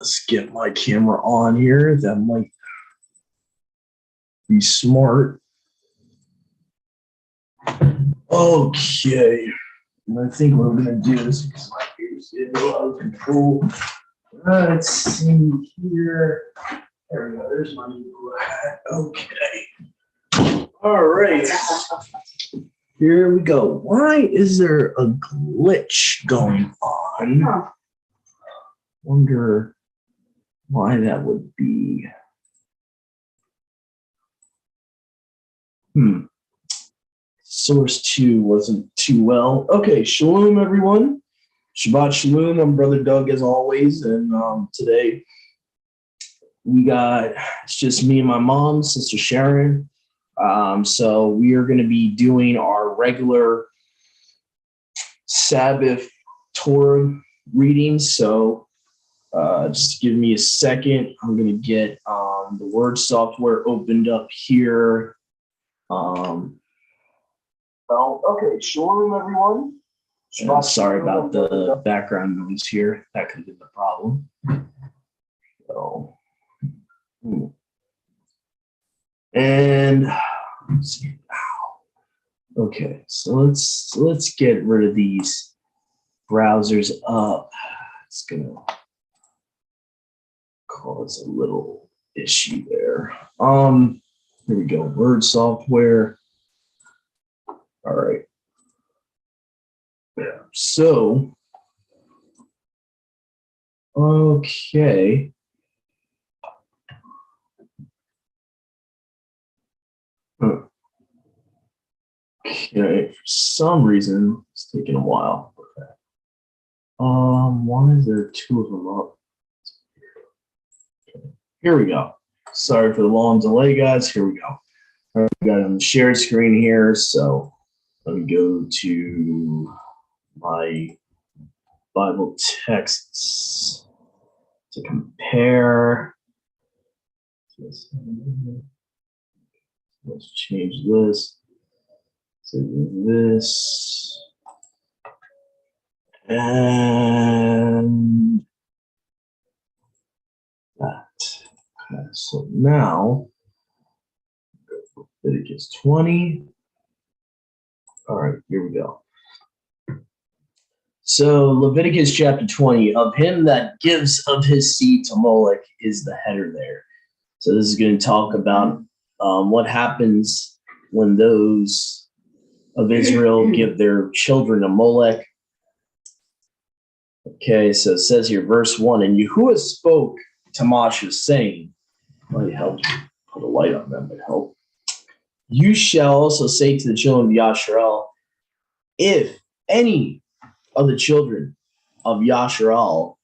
Let's get my camera on here. That might be smart. Okay. And I think what I'm going to do is, because my computer's getting out of control. Let's see here. There we go. There's my new hat. Okay. All right. Here we go. Why is there a glitch going on? Wonder why that would be. Source 2 wasn't too well. Okay, shalom, everyone. Shabbat shalom. I'm Brother Doug, as always. And today it's just me and my mom, Sister Sharon. So we are going to be doing our regular Sabbath Torah readings. So just give me a second. I'm going to get the word software opened up here. Okay, shalom, everyone. Sorry about the background noise here. That could have been the problem. So, and let's see. Okay, so let's get rid of these browsers up. It's gonna cause a little issue there. Here we go. Word software. All right. Yeah. So, okay. Okay. For some reason, it's taking a while. Okay. Why is there two of them up? Okay. Here we go. Sorry for the long delay, guys. Here we go. All right, we got it on the shared screen here. So let me go to my Bible texts to compare. Let's change this to this. And that. Okay, so now Leviticus 20. All right, here we go. So Leviticus chapter 20, of him that gives of his seed to Molech is the header there. So this is going to talk about what happens when those of Israel give their children to Molech. Okay, so it says here, verse 1, and Yahuwah spoke to Moshe, saying, might help put a light on them, might help. You shall also say to the children of Yasharal, if any of the children of Yasharal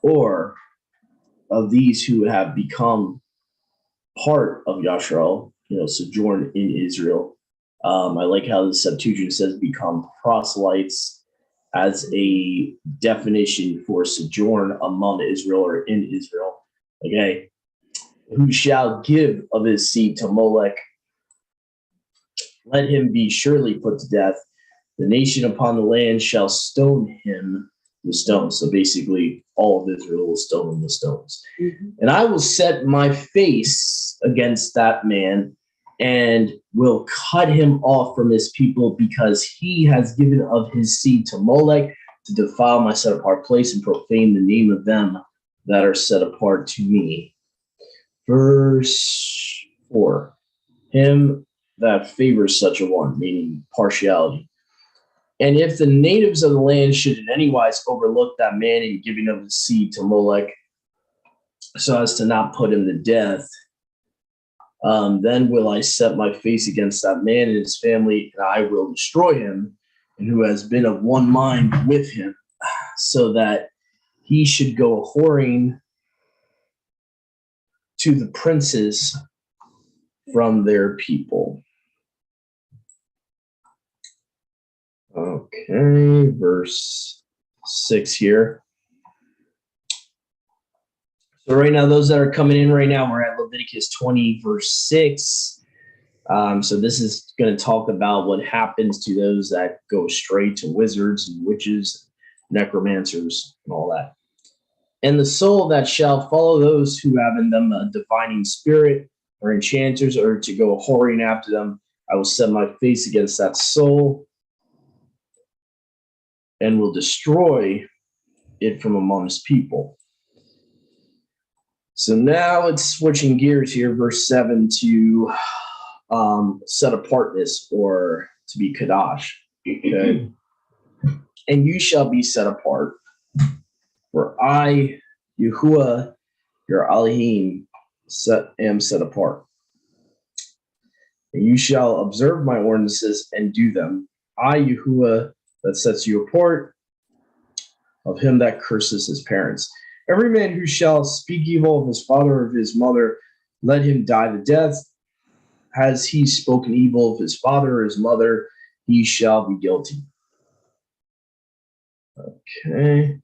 or of these who have become part of Yasharal, sojourn in Israel. I like how the Septuagint says become proselytes as a definition for sojourn among Israel or in Israel. Okay. Who shall give of his seed to Molech, let him be surely put to death. The nation upon the land shall stone him with stones. So basically, all of Israel will stone him with stones. Mm-hmm. And I will set my face against that man and will cut him off from his people, because he has given of his seed to Molech to defile my set apart place and profane the name of them that are set apart to me. Verse 4, him that favors such a one, meaning partiality. And if the natives of the land should in any wise overlook that man in giving of his seed to Molech, so as to not put him to death, then will I set my face against that man and his family, and I will destroy him, and who has been of one mind with him, so that he should go whoring to the princes from their people. Okay, verse 6 here. So right now, those that are coming in right now, we're at Leviticus 20, verse 6. So this is going to talk about what happens to those that go astray to wizards and witches, necromancers, and all that. And the soul that shall follow those who have in them a divining spirit, or enchanters, or to go whoring after them, I will set my face against that soul and will destroy it from among his people. So now it's switching gears here, verse 7, to set apartness, or to be Kadash. Okay. And you shall be set apart, for I, Yahuwah, your Elohim, am set apart. And you shall observe my ordinances and do them. I, Yahuwah, that sets you apart, of him that curses his parents. Every man who shall speak evil of his father or of his mother, let him die the death. Has he spoken evil of his father or his mother, he shall be guilty. Okay.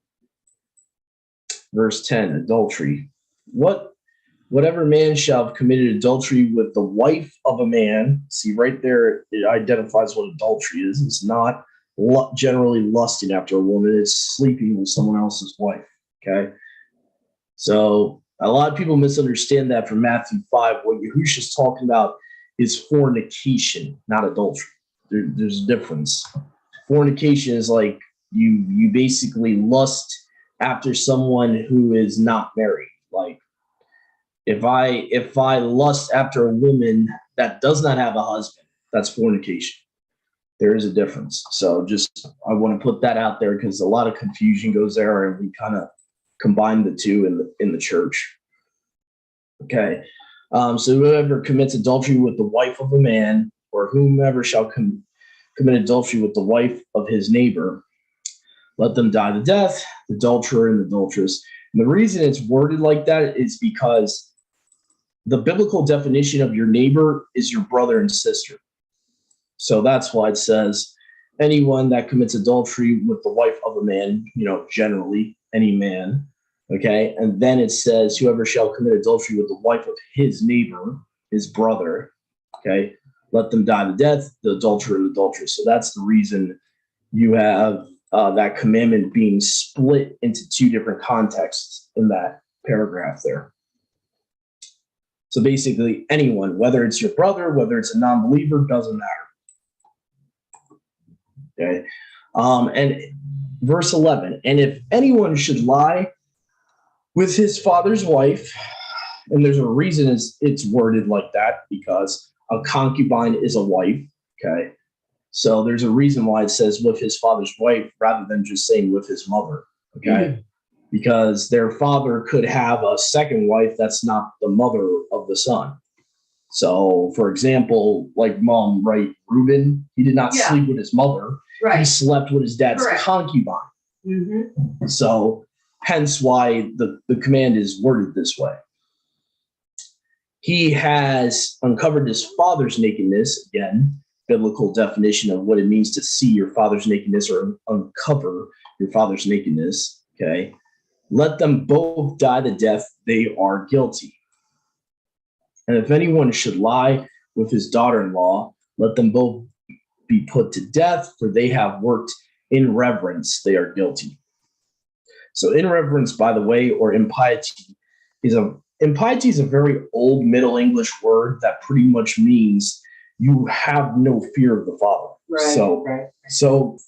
Verse 10, adultery. Whatever man shall have committed adultery with the wife of a man, see right there, it identifies what adultery is. It's not generally lusting after a woman, it's sleeping with someone else's wife. Okay. So a lot of people misunderstand that from Matthew 5. What Yahushua's talking about is fornication, not adultery. There's a difference. Fornication is like you basically lust after someone who is not married. Like if I lust after a woman that does not have a husband, that's fornication. There is a difference. So just I want to put that out there because a lot of confusion goes there, and we kind of combine the two in the church. Okay. So whoever commits adultery with the wife of a man, or whomever shall commit adultery with the wife of his neighbor, let them die the death, the adulterer and the adulteress. And the reason it's worded like that is because the biblical definition of your neighbor is your brother and sister. So that's why it says anyone that commits adultery with the wife of a man, generally any man. Okay. And then it says whoever shall commit adultery with the wife of his neighbor, his brother. Okay. Let them die the death, the adulterer and adulteress. So that's the reason you have that commandment being split into two different contexts in that paragraph there. So basically anyone, whether it's your brother, whether it's a non-believer, doesn't matter. Okay. And verse 11, and if anyone should lie with his father's wife, and there's a reason it's worded like that, because a concubine is a wife. Okay. So there's a reason why it says with his father's wife rather than just saying with his mother. Okay. Mm-hmm. Because their father could have a second wife that's not the mother of the son. So, for example, like mom, right? Reuben, he did not sleep with his mother. Right. He slept with his dad's concubine. Mm-hmm. So, hence why the command is worded this way. He has uncovered his father's nakedness. Again, biblical definition of what it means to see your father's nakedness or uncover your father's nakedness. Okay. Let them both die the death. They are guilty. And if anyone should lie with his daughter-in-law, let them both be put to death, for they have worked in reverence. They are guilty. So irreverence, by the way, or impiety is a very old Middle English word that pretty much means you have no fear of the Father. Right. So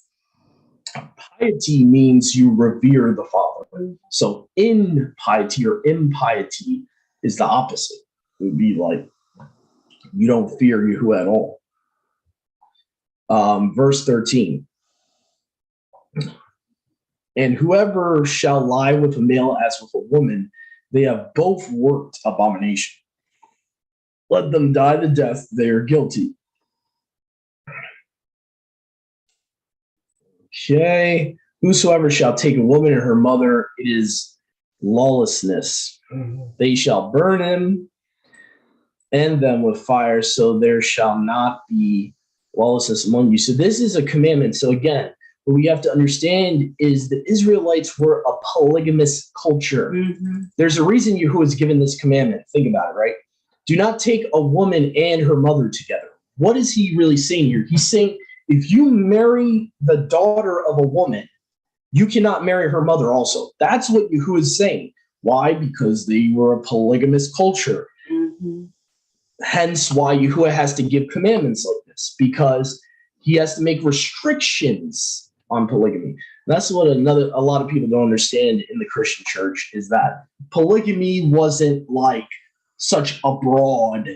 piety means you revere the Father. So impiety or impiety is the opposite. It would be like you don't fear Yahuwah at all. Verse 13. And whoever shall lie with a male as with a woman, they have both worked abomination. Let them die the death, they are guilty. Okay. Whosoever shall take a woman and her mother, it is lawlessness. Mm-hmm. They shall burn him and them with fire, so there shall not be lawlessness among you. So this is a commandment. So again, what we have to understand is the Israelites were a polygamous culture. Mm-hmm. There's a reason Yahuwah has given this commandment. Think about it, right? Do not take a woman and her mother together. What is he really saying here? He's saying if you marry the daughter of a woman, you cannot marry her mother also. That's what Yahuwah is saying. Why? Because they were a polygamous culture. Mm-hmm. Hence why Yahuwah has to give commandments like this, because he has to make restrictions on polygamy. That's what a lot of people don't understand in the Christian church, is that polygamy wasn't like such a broad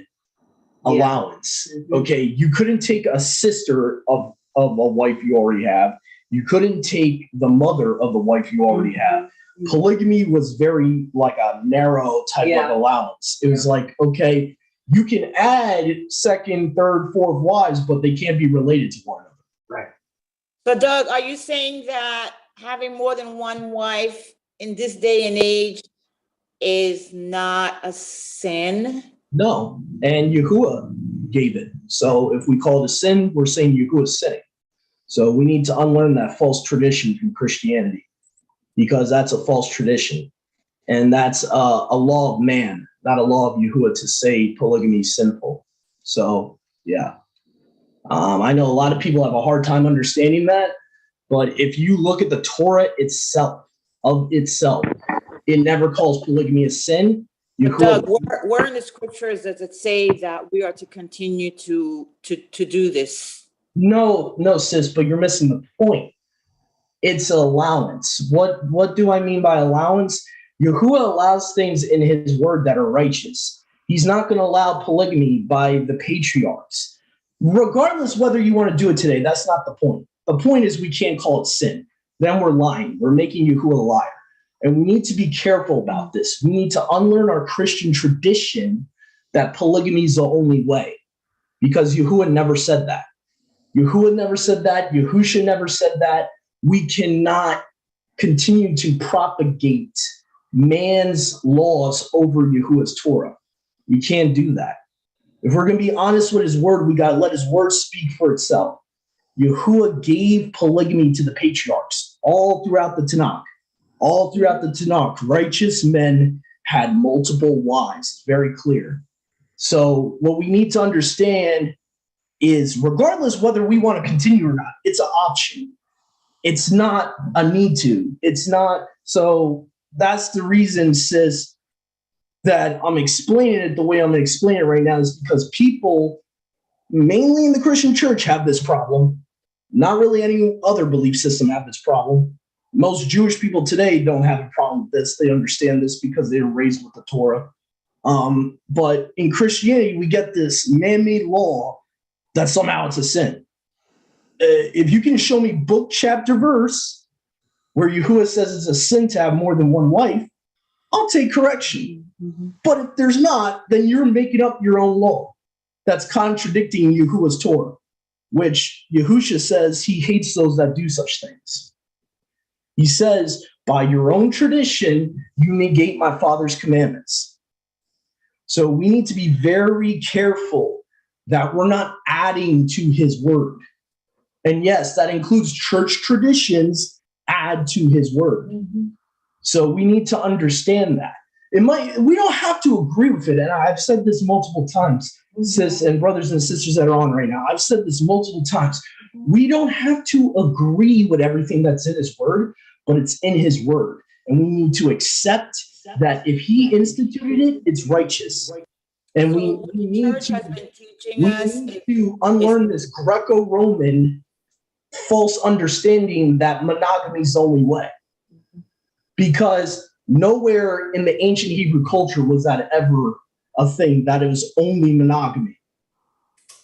allowance. Mm-hmm. Okay, you couldn't take a sister of a wife you already have. You couldn't take the mother of the wife you already have. Polygamy was very like a narrow type of allowance. It was like, okay, you can add second, third, fourth wives, but they can't be related to one another. Right. So, Doug, are you saying that having more than one wife in this day and age is not a sin? No, and Yahuwah gave it. So if we call it a sin, we're saying Yahuwah is sinning. So we need to unlearn that false tradition from Christianity, because that's a false tradition. And that's a law of man, not a law of Yahuwah, to say polygamy is sinful. So, yeah. I know a lot of people have a hard time understanding that, but if you look at the Torah itself, it never calls polygamy a sin. But Doug, where in the scriptures does it say that we are to continue to do this? No, sis, but you're missing the point. It's allowance. What do I mean by allowance? Yahuwah allows things in his word that are righteous. He's not going to allow polygamy by the patriarchs. Regardless whether you want to do it today, that's not the point. The point is we can't call it sin. Then we're lying. We're making Yahuwah a liar. And we need to be careful about this. We need to unlearn our Christian tradition that polygamy is the only way, because Yahuwah never said that. Yahuwah never said that. Yahusha never said that. We cannot continue to propagate man's laws over Yahuwah's Torah. We can't do that. If we're going to be honest with his word, we got to let his word speak for itself. Yahuwah gave polygamy to the patriarchs all throughout the Tanakh. All throughout the Tanakh, righteous men had multiple wives. It's very clear. So what we need to understand is, regardless whether we want to continue or not, it's an option. It's not a need to. It's not. So that's the reason, sis, that I'm explaining it the way I'm going to explain it right now, is because people, mainly in the Christian church, have this problem. Not really any other belief system have this problem. Most Jewish people today don't have a problem with this. They understand this because they were raised with the Torah. But in Christianity, we get this man-made law that somehow it's a sin. If you can show me book, chapter, verse where Yahuwah says it's a sin to have more than one wife, I'll take correction. Mm-hmm. But if there's not, then you're making up your own law that's contradicting Yahuwah's Torah, which Yahusha says he hates those that do such things. He says, by your own tradition, you negate my Father's commandments. So we need to be very careful that we're not adding to his word. And yes, that includes church traditions add to his word. Mm-hmm. So we need to understand that. We don't have to agree with it. And I've said this multiple times, sis and brothers and sisters that are on right now. I've said this multiple times. We don't have to agree with everything that's in his word, but it's in his word. And we need to accept that if he instituted it, it's righteous. And so we need to unlearn this Greco-Roman false understanding that monogamy is the only way. Because nowhere in the ancient Hebrew culture was that ever a thing, that it was only monogamy.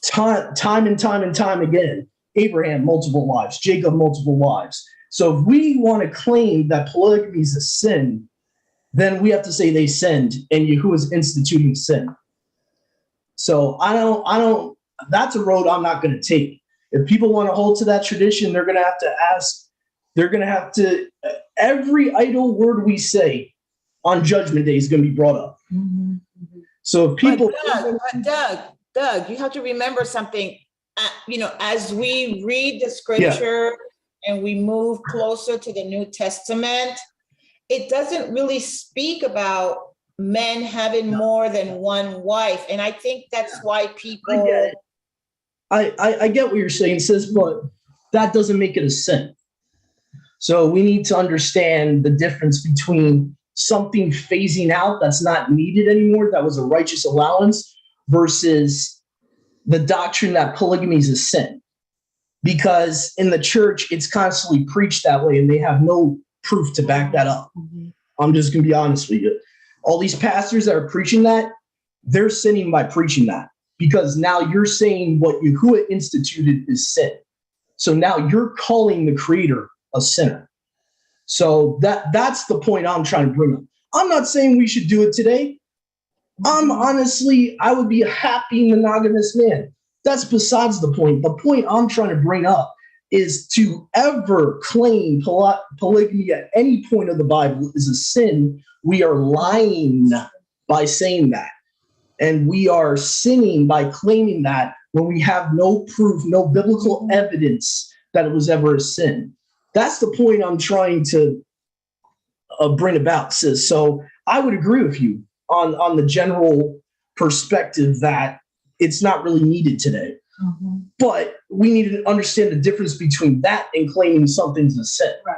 Time and time again, Abraham, multiple wives, Jacob, multiple wives. So if we want to claim that polygamy is a sin, then we have to say they sinned and Yahuwah is instituting sin. So I don't, that's a road I'm not going to take. If people want to hold to that tradition, they're going to have to ask, every idle word we say on Judgment Day is going to be brought up. Mm-hmm. So if people... Doug, you have to remember something, as we read the scripture and we move closer to the New Testament, it doesn't really speak about men having more than one wife. And I think that's why people... I get what you're saying, sis, but that doesn't make it a sin. So we need to understand the difference between something phasing out that's not needed anymore, that was a righteous allowance, versus the doctrine that polygamy is a sin. Because in the church, it's constantly preached that way, and they have no proof to back that up. I'm just going to be honest with you. All these pastors that are preaching that, they're sinning by preaching that, because now you're saying what Yahuwah instituted is sin. So now you're calling the creator a sinner. So that's the point I'm trying to bring up. I'm not saying we should do it today. I would be a happy monogamous man. That's besides the point. The point I'm trying to bring up is to ever claim polygamy at any point of the Bible is a sin. We are lying by saying that. And we are sinning by claiming that when we have no proof, no biblical evidence that it was ever a sin. That's the point I'm trying to bring about, sis. So I would agree with you on the general perspective that it's not really needed today. But we need to understand the difference between that and claiming something's a sin. Right.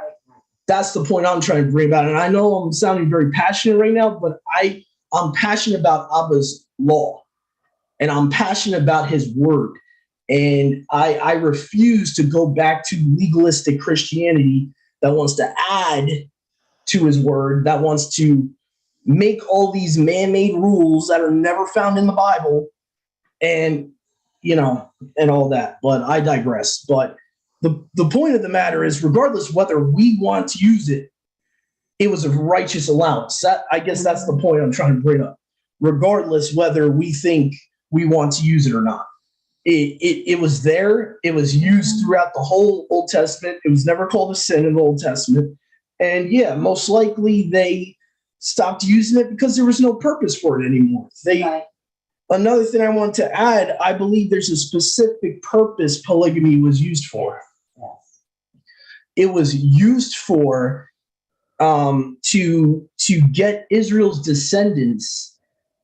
That's the point I'm trying to bring about. And I know I'm sounding very passionate right now, but I'm passionate about Abba's law, and I'm passionate about his word. And I refuse to go back to legalistic Christianity that wants to add to his word, that wants to make all these man-made rules that are never found in the Bible, and and all that. But I digress. But the point of the matter is, regardless whether we want to use it, it was a righteous allowance. I guess that's the point I'm trying to bring up. Regardless whether we think we want to use it or not. It was there. It was used throughout the whole Old Testament. It was never called a sin in the Old Testament. And yeah, most likely they stopped using it because there was no purpose for it anymore. Another thing I want to add, I believe there's a specific purpose polygamy was used for. Yes. It was used for to get Israel's descendants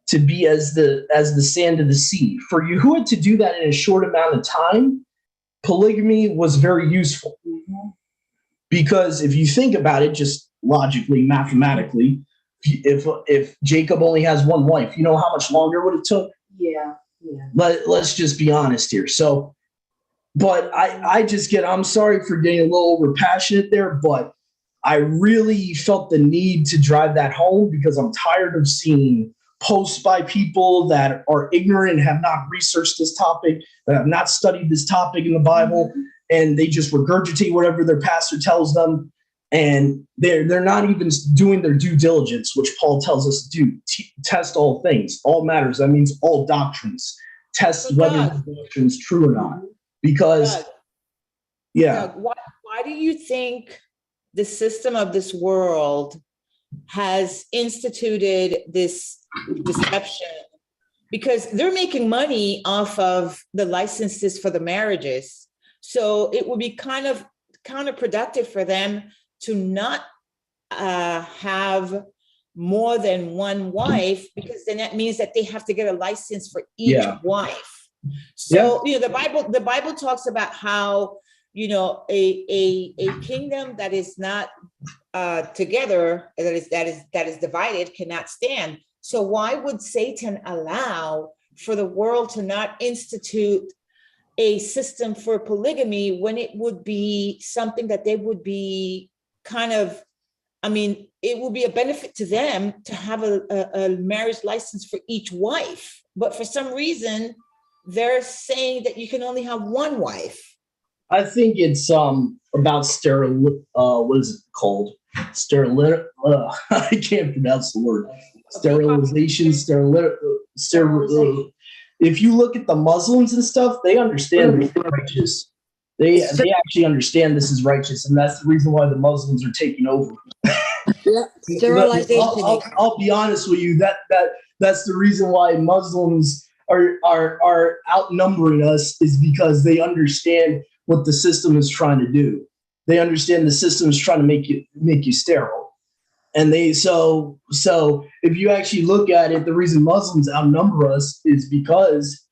to be as the sand of the sea. For Yahuwah to do that in a short amount of time, polygamy was very useful. Because if you think about it, just logically, mathematically, if Jacob only has one wife, you know how much longer would it took? Yeah. Let's just be honest here. So, but I'm sorry for getting a little over passionate there, but I really felt the need to drive that home because I'm tired of seeing posts by people that are ignorant and have not researched this topic, that have not studied this topic in the Bible, and they just regurgitate whatever their pastor tells them. And they're not even doing their due diligence, which Paul tells us to do. Test all things, all matters. That means all doctrines. Test whether the doctrine is true or not. Because, Doug, why do you think the system of this world has instituted this deception? Because they're making money off of the licenses for the marriages. So it would be kind of counterproductive for them to not have more than one wife, because then that means that they have to get a license for each wife. So the Bible talks about how a kingdom that is not together, that is divided, cannot stand. So why would Satan allow for the world to not institute a system for polygamy when it would be something that they would be it would be a benefit to them to have a marriage license for each wife. But for some reason, they're saying that you can only have one wife. I think it's about what is it called? I can't pronounce the word. Sterilization, if you look at the Muslims and stuff, they understand this is righteous. They actually understand this is righteous, and that's the reason why the Muslims are taking over. Sterilization. I'll be honest with you. That's the reason why Muslims are outnumbering us, is because they understand what the system is trying to do. They understand the system is trying to make you sterile. And so if you actually look at it, the reason Muslims outnumber us is because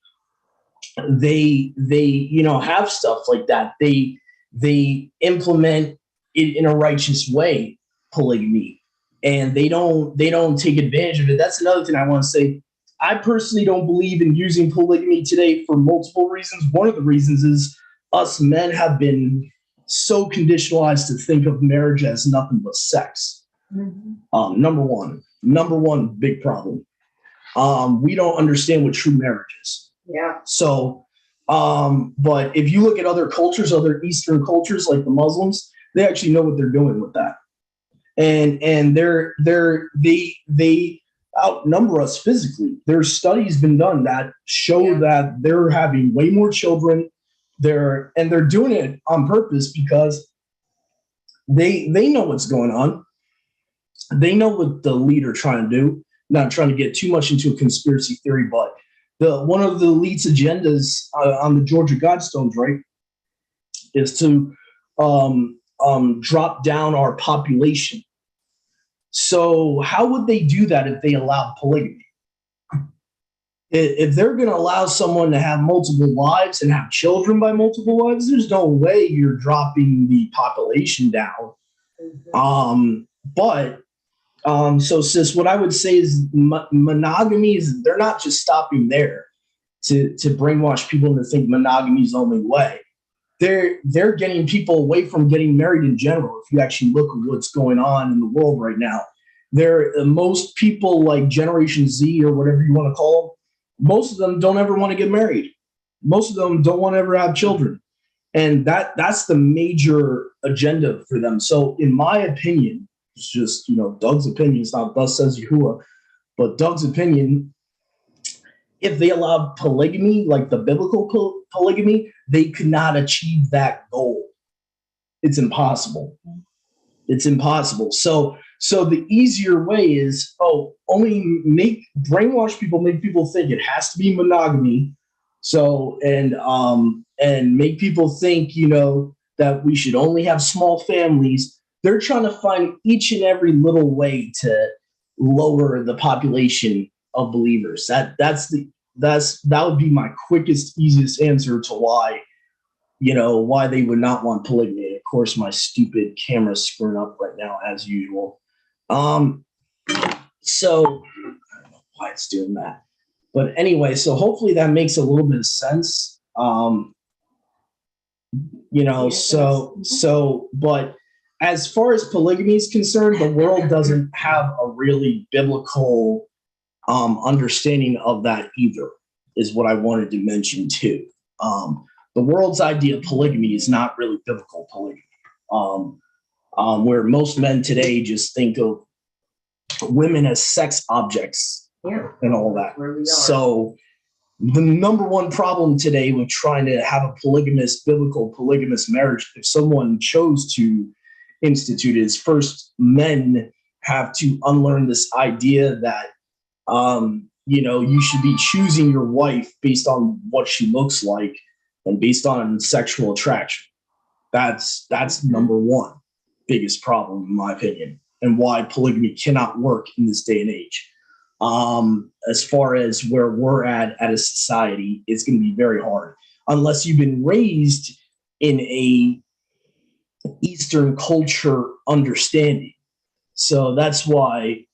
they have stuff like that. They implement in a righteous way, polygamy, and they don't take advantage of it. That's another thing I want to say. I personally don't believe in using polygamy today for multiple reasons. One of the reasons is us men have been so conditionalized to think of marriage as nothing but sex. Mm-hmm. Number one big problem. We don't understand what true marriage is. Yeah. So, but if you look at other cultures, other Eastern cultures like the Muslims, they actually know what they're doing with that, and they outnumber us physically. There's studies been done that show that they're having way more children. They're doing it on purpose because they know what's going on. They know what the leader trying to do. Not trying to get too much into a conspiracy theory, but one of the elite's agendas on the Georgia Guidestones, right, is to drop down our population. So how would they do that if they allowed polygamy? If they're going to allow someone to have multiple wives and have children by multiple wives, there's no way you're dropping the population down. So sis, what I would say is monogamy is, they're not just stopping there to brainwash people to think monogamy is the only way. They're getting people away from getting married in general. If you actually look at what's going on in the world right now, most people like Generation Z or whatever you want to call them, most of them don't ever want to get married. Most of them don't want to ever have children. And that's the major agenda for them. So in my opinion, it's just, Doug's opinion, it's not thus says Yahuwah, but Doug's opinion, if they allowed polygamy, like the biblical polygamy, they could not achieve that goal. It's impossible. It's impossible. So the easier way is, only brainwash people, make people think it has to be monogamy. So, and make people think, that we should only have small families. They're trying to find each and every little way to lower the population of believers. That would be my quickest, easiest answer to why they would not want polygamy. Of course, my stupid camera's screwing up right now as usual. So I don't know why it's doing that. But anyway, so hopefully that makes a little bit of sense. But as far as polygamy is concerned, the world doesn't have a really biblical understanding of that either, is what I wanted to mention too. The world's idea of polygamy is not really biblical polygamy, where most men today just think of women as sex objects and all that. So the number one problem today with trying to have a biblical polygamous marriage, if someone chose to institute, is first men have to unlearn this idea that you should be choosing your wife based on what she looks like and based on sexual attraction. That's number one biggest problem, in my opinion, and why polygamy cannot work in this day and age. As far as where we're at a society, it's going to be very hard unless you've been raised in a Eastern culture understanding. So that's why,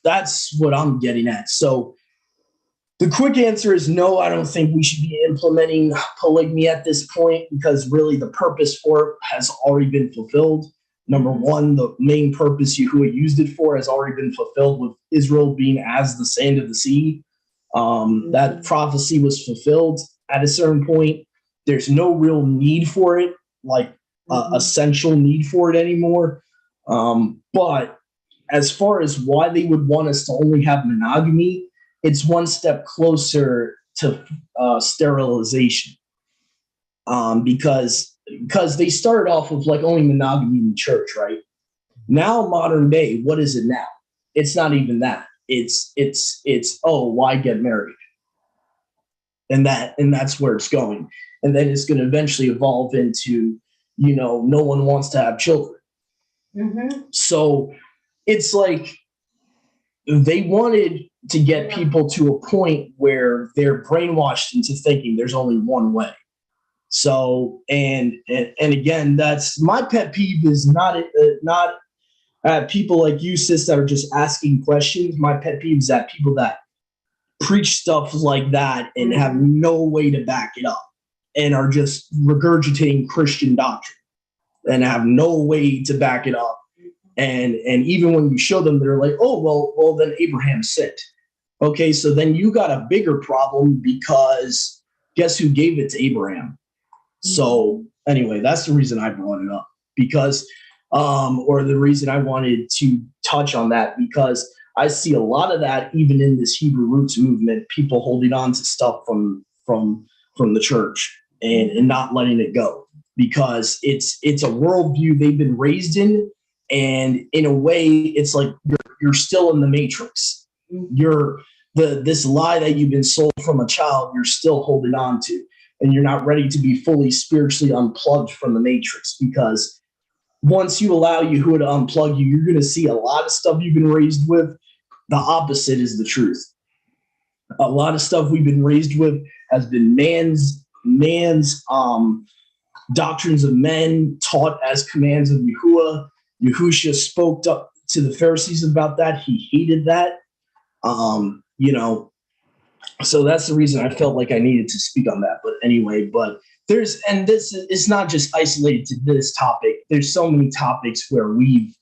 that's what I'm getting at. So the quick answer is no, I don't think we should be implementing polygamy at this point, because really the purpose for it has already been fulfilled. Number one, the main purpose Yahuwah used it for has already been fulfilled, with Israel being as the sand of the sea. That prophecy was fulfilled at a certain point. There's no real need for it, like essential need for it anymore. But as far as why they would want us to only have monogamy, it's one step closer to sterilization. Because they started off with like only monogamy in the church, right? Now, modern day, what is it now? It's not even that. It's why get married? And that's where it's going. And then it's going to eventually evolve into, no one wants to have children. Mm-hmm. So it's like they wanted to get people to a point where they're brainwashed into thinking there's only one way. So, and again, that's my pet peeve is not people like you, sis, that are just asking questions. My pet peeve is that people that preach stuff like that and have no way to back it up and are just regurgitating Christian doctrine and have no way to back it up. And even when you show them, they're like, oh, well, then Abraham sinned. Okay, so then you got a bigger problem because guess who gave it to Abraham? So anyway, that's the reason I brought it up because, or the reason I wanted to touch on that, because I see a lot of that even in this Hebrew roots movement, people holding on to stuff from the church and not letting it go because it's a worldview they've been raised in. And in a way, it's like you're still in the matrix. You're this lie that you've been sold from a child, you're still holding on to. And you're not ready to be fully spiritually unplugged from the matrix, because once you allow Yahuwah to unplug you, you're going to see a lot of stuff you've been raised with. The opposite is the truth. A lot of stuff we've been raised with has been man's doctrines of men taught as commands of Yahuwah. Yahushua spoke up to the Pharisees about that. He hated that. So that's the reason I felt like I needed to speak on that. But anyway, this is not just isolated to this topic. There's so many topics where we've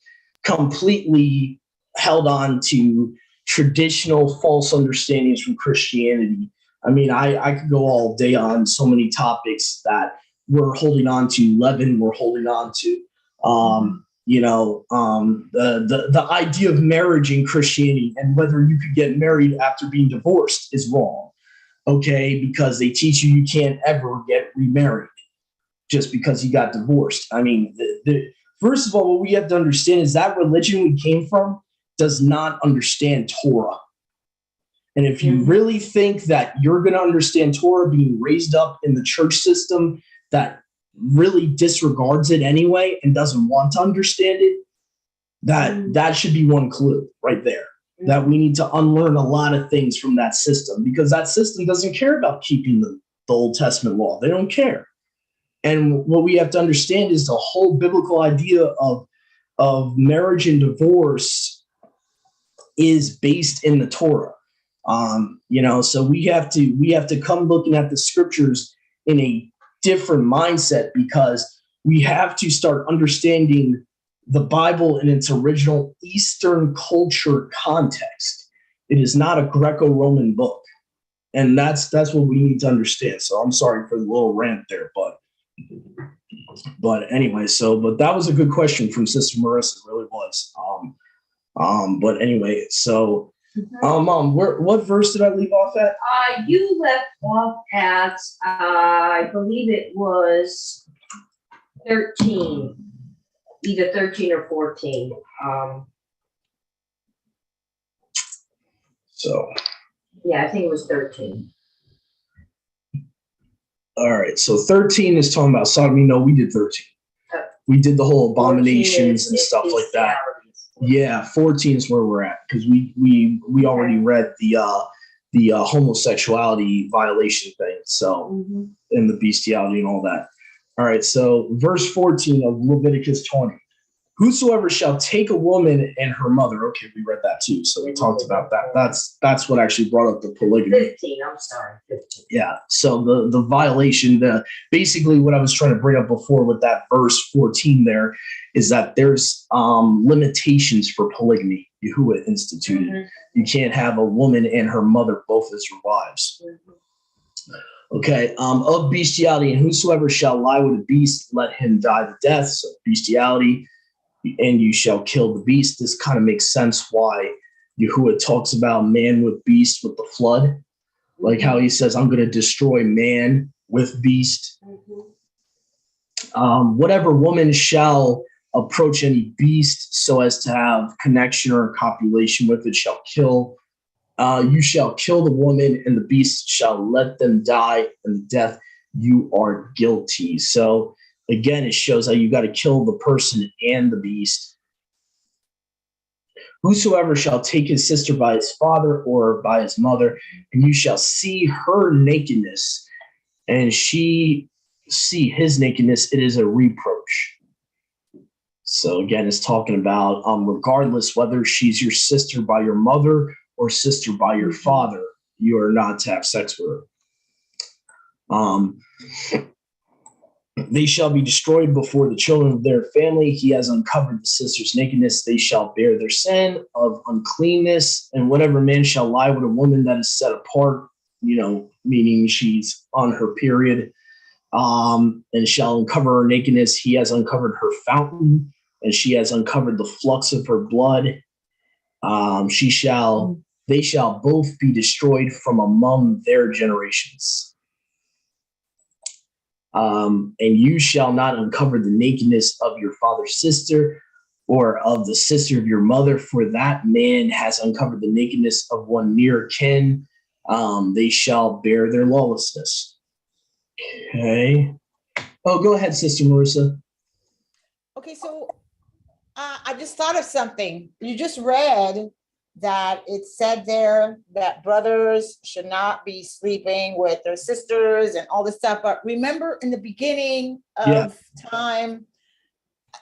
completely held on to traditional false understandings from Christianity. I mean, I could go all day on so many topics that we're holding on to, leaven we're holding on to. The idea of marriage in Christianity and whether you could get married after being divorced is wrong. Okay, because they teach you can't ever get remarried just because you got divorced. I mean, first of all, what we have to understand is that religion we came from does not understand Torah. And if you really think that you're going to understand Torah being raised up in the church system that really disregards it anyway and doesn't want to understand it, that should be one clue right there, that we need to unlearn a lot of things from that system, because that system doesn't care about keeping the Old Testament law. They don't care. And what we have to understand is the whole biblical idea of marriage and divorce is based in the Torah. So we have to come looking at the scriptures in a different mindset, because we have to start understanding the Bible in its original Eastern culture context. It is not a Greco-Roman book. And that's what we need to understand. So I'm sorry for the little rant there, but anyway, but that was a good question from Sister Marissa. It really was. But anyway, so Mom, what verse did I leave off at? You left off at I believe it was 13, either 13 or 14. Yeah, I think it was 13. All right, so 13 is talking about sodomy. No, we did 13. We did the whole abominations and stuff like that. Yeah, 14 is where we're at, because we already read the homosexuality violation thing, so and the bestiality and all that. All right, so verse 14 of Leviticus 20. Whosoever shall take a woman and her mother. Okay, we read that too, so we talked about that. That's what actually brought up the polygamy. 15, I'm sorry. 15. Yeah, so the violation, basically what I was trying to bring up before with that verse 14 there is that there's limitations for polygamy. Yahuwah instituted. You can't have a woman and her mother both as your wives. Okay, of bestiality, and whosoever shall lie with a beast, let him die the death. So bestiality, and you shall kill the beast. This kind of makes sense why Yahuwah talks about man with beast with the flood, like how he says, I'm going to destroy man with beast. Whatever woman shall approach any beast so as to have connection or copulation with it shall kill. You shall kill the woman, and the beast shall let them die, and the death you are guilty. So again, it shows how you got to kill the person and the beast. Whosoever shall take his sister by his father or by his mother, and you shall see her nakedness, and she see his nakedness, it is a reproach. So again, it's talking about regardless whether she's your sister by your mother or sister by your father, you are not to have sex with her. They shall be destroyed before the children of their family. He has uncovered the sister's nakedness. They shall bear their sin of uncleanness. And whatever man shall lie with a woman that is set apart, meaning she's on her period, and shall uncover her nakedness, he has uncovered her fountain, and she has uncovered the flux of her blood. They shall both be destroyed from among their generations. And you shall not uncover the nakedness of your father's sister or of the sister of your mother, for that man has uncovered the nakedness of one near kin. They shall bear their lawlessness. Okay. Oh, go ahead, Sister Marissa. Okay, so I just thought of something. You just read that it said there that brothers should not be sleeping with their sisters and all this stuff. But remember in the beginning of time,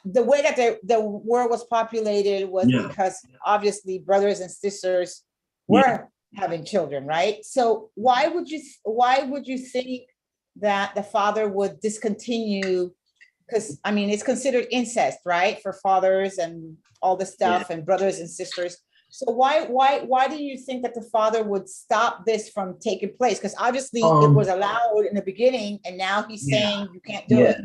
the way that the world was populated was because obviously brothers and sisters were having children, right? So why would you think that the father would discontinue? Because I mean, it's considered incest, right? For fathers and all this stuff and brothers and sisters. So why do you think that the father would stop this from taking place? Because obviously it was allowed in the beginning, and now he's saying you can't do it.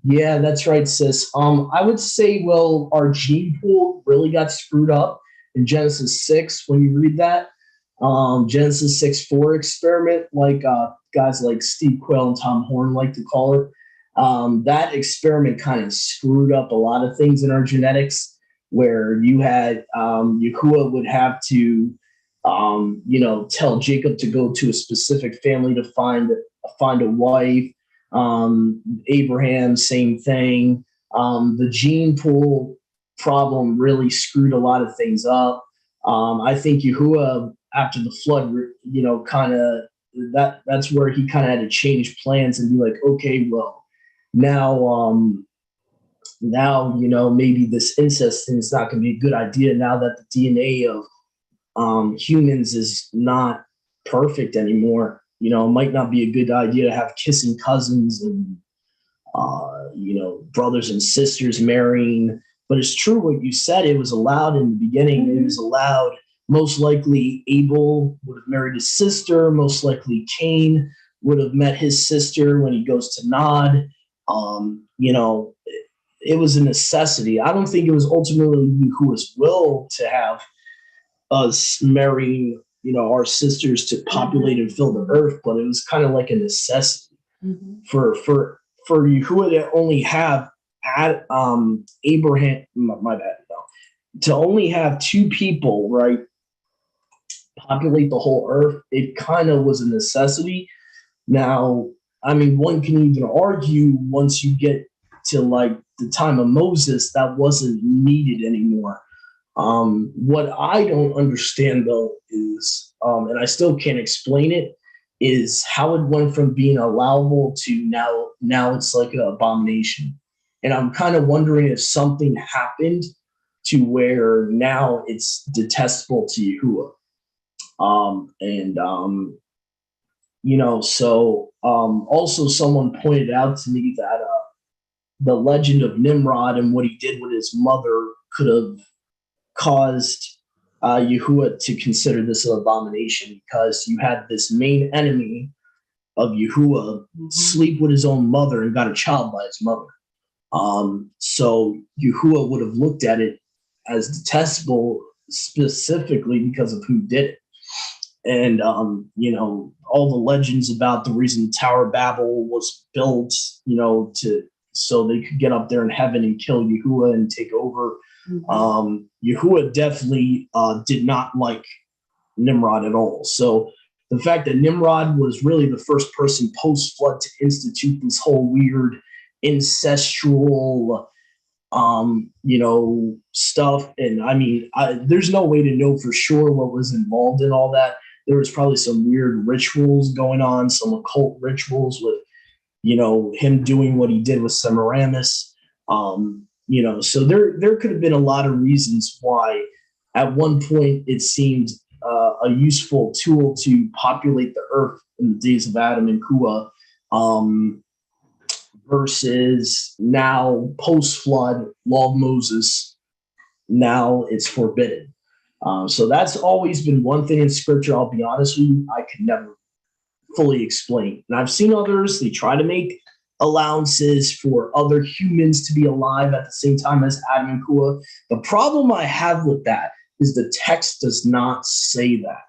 Yeah, that's right, sis. I would say, well, our gene pool really got screwed up in Genesis 6 when you read that. Genesis 6:4 experiment, like guys like Steve Quayle and Tom Horn like to call it. That experiment kind of screwed up a lot of things in our genetics, where you had Yahuwah would have to, tell Jacob to go to a specific family to find a wife. Abraham, same thing. The gene pool problem really screwed a lot of things up. I think Yahuwah, after the flood, that's where he kind of had to change plans and be like, okay, well, now, maybe this incest thing is not going to be a good idea now that the DNA of humans is not perfect anymore. It might not be a good idea to have kissing cousins and, brothers and sisters marrying. But it's true what you said. It was allowed in the beginning. Mm-hmm. It was allowed. Most likely Abel would have married his sister. Most likely Cain would have met his sister when he goes to Nod. It was a necessity. I don't think it was ultimately Yahuwah's will to have us marrying, our sisters to populate and fill the earth, but it was kind of like a necessity for Yahuwah to only have Abraham. My bad. No, to only have two people, right, populate the whole earth. It kind of was a necessity. Now, I mean, one can even argue once you get to like the time of Moses, that wasn't needed anymore. What I don't understand though is, and I still can't explain it, is how it went from being allowable to now it's like an abomination. And I'm kind of wondering if something happened to where now it's detestable to Yahuwah. Also someone pointed out to me that the legend of Nimrod and what he did with his mother could have caused Yahuwah to consider this an abomination, because you had this main enemy of Yahuwah sleep with his own mother and got a child by his mother. So Yahuwah would have looked at it as detestable specifically because of who did it. And, all the legends about the reason Tower of Babel was built, so they could get up there in heaven and kill Yahuwah and take over. Yahuwah definitely did not like Nimrod at all. So the fact that Nimrod was really the first person post-flood to institute this whole weird incestual, stuff. And I mean, there's no way to know for sure what was involved in all that. There was probably some weird rituals going on, some occult rituals with him doing what he did with Semiramis. So there could have been a lot of reasons why at one point it seemed a useful tool to populate the earth in the days of Adam and Kua, versus now post-flood law of Moses, now it's forbidden. So that's always been one thing in scripture, I'll be honest with you, I could never fully explain. And I've seen others, they try to make allowances for other humans to be alive at the same time as Adam and Kua. The problem I have with that is the text does not say that.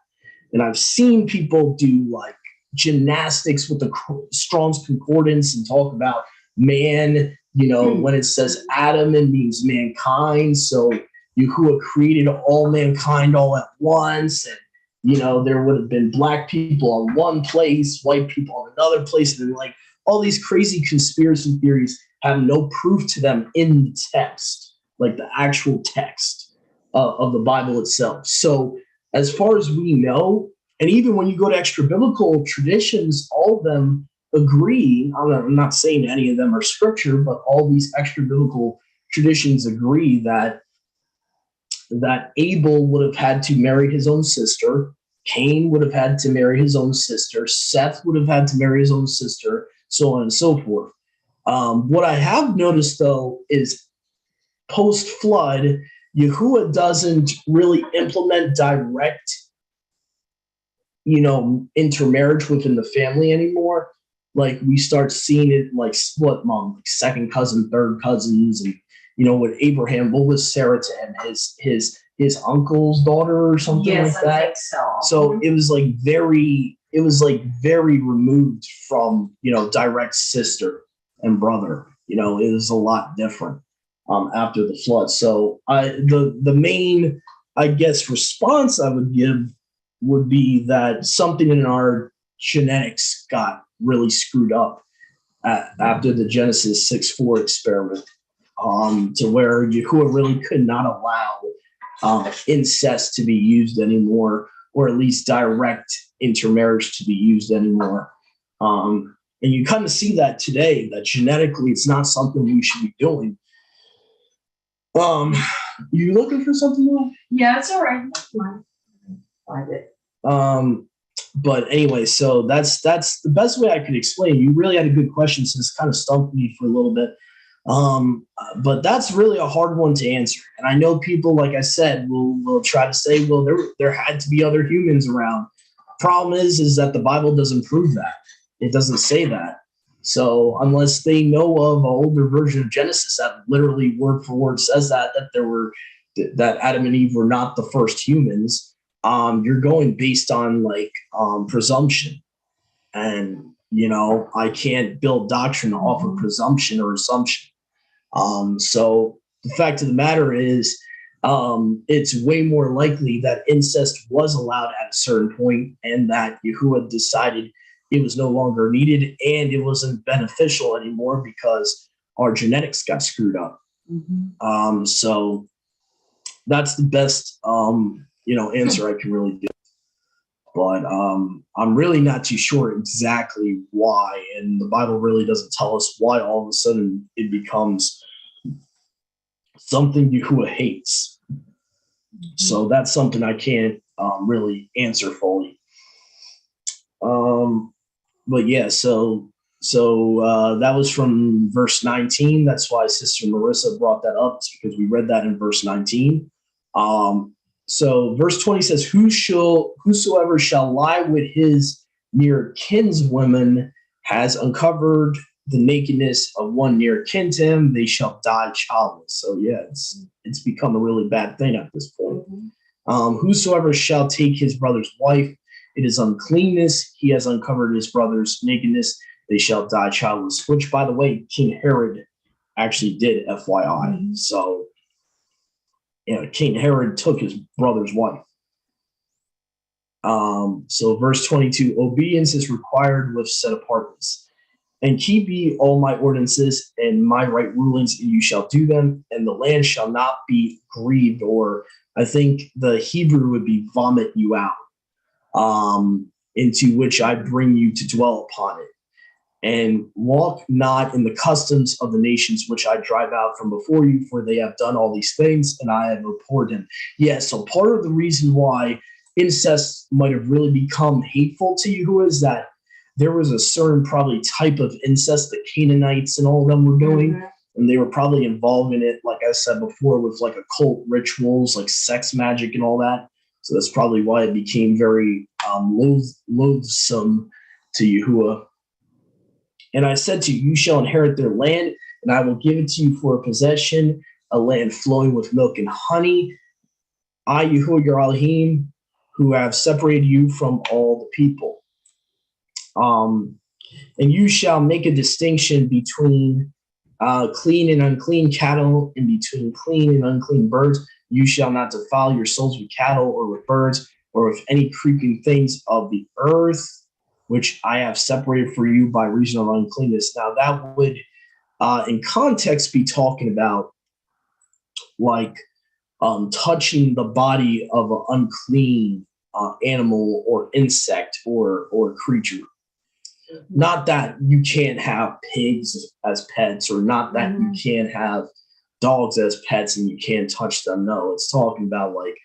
And I've seen people do like gymnastics with the Strong's Concordance and talk about man, when it says Adam, it means mankind. So Yahuwah created all mankind all at once. And, there would have been black people on one place, white people on another place. And like all these crazy conspiracy theories have no proof to them in the text, like the actual text of the Bible itself. So as far as we know, and even when you go to extra biblical traditions, all of them agree. I'm not saying any of them are scripture, but all these extra biblical traditions agree that Abel would have had to marry his own sister. Cain would have had to marry his own sister. Seth would have had to marry his own sister, so on and so forth. What I have noticed, though, is post-flood, Yahuwah doesn't really implement direct, intermarriage within the family anymore. Like we start seeing it like split mom, like second cousin, third cousins, and with Abraham, what was Sarah to him? His uncle's daughter or something Yes, like that. I think so. So it was like very removed from direct sister and brother. It was a lot different after the flood. So the main, I guess, response I would give would be that something in our genetics got really screwed up after the Genesis 6:4 experiment, to where Yahuwah really could not allow incest to be used anymore, or at least direct intermarriage to be used anymore. And you kind of see that today, that genetically it's not something we should be doing. You looking for something else? Yeah, it's all right. That's fine. Find it. But anyway, so that's the best way I could explain. You really had a good question, so it's kind of stumped me for a little bit. But that's really a hard one to answer. And I know people, like I said, will try to say, well, there had to be other humans around. Problem is that the Bible doesn't prove that. It doesn't say that. So unless they know of an older version of Genesis that literally word for word says that that Adam and Eve were not the first humans, you're going based on presumption. And I can't build doctrine off of presumption or assumption. So the fact of the matter is, it's way more likely that incest was allowed at a certain point, and that Yahuwah decided it was no longer needed and it wasn't beneficial anymore because our genetics got screwed up. Mm-hmm. So that's the best, answer I can really give. But I'm really not too sure exactly why, and the Bible really doesn't tell us why all of a sudden it becomes something Yahuwah hates. So that's something I can't really answer fully. But yeah, so that was from verse 19. That's why Sister Marissa brought that up, because we read that in verse 19. So verse 20 says, whosoever shall lie with his near kinswoman has uncovered the nakedness of one near kin to him, they shall die childless. So yeah, it's become a really bad thing at this point. Whosoever shall take his brother's wife, it is uncleanness. He has uncovered his brother's nakedness. They shall die childless, which, by the way, King Herod actually did, FYI. So King Herod took his brother's wife. So verse 22, obedience is required with set apartness. And keep ye all my ordinances and my right rulings, and you shall do them, and the land shall not be grieved, or I think the Hebrew would be vomit you out, into which I bring you to dwell upon it. and walk not in the customs of the nations which I drive out from before you, for they have done all these things, and I have abhorred him. Yeah, so part of the reason why incest might have really become hateful to Yahuwah is that there was a certain probably type of incest that Canaanites and all of them were doing, and they were probably involved in it, like I said before, with like occult rituals, like sex magic and all that. So that's probably why it became very loathsome to Yahuwah. And I said to you, you shall inherit their land, and I will give it to you for a possession, a land flowing with milk and honey. I, Yahuwah your Elohim, who have separated you from all the people. And you shall make a distinction between clean and unclean cattle, and between clean and unclean birds. You shall not defile your souls with cattle or with birds or with any creeping things of the earth, which I have separated for you by reason of uncleanness. Now that would, in context, be talking about like touching the body of an unclean animal or insect or creature. Not that you can't have pigs as pets, or not that you can't have dogs as pets and you can't touch them. No, it's talking about, like,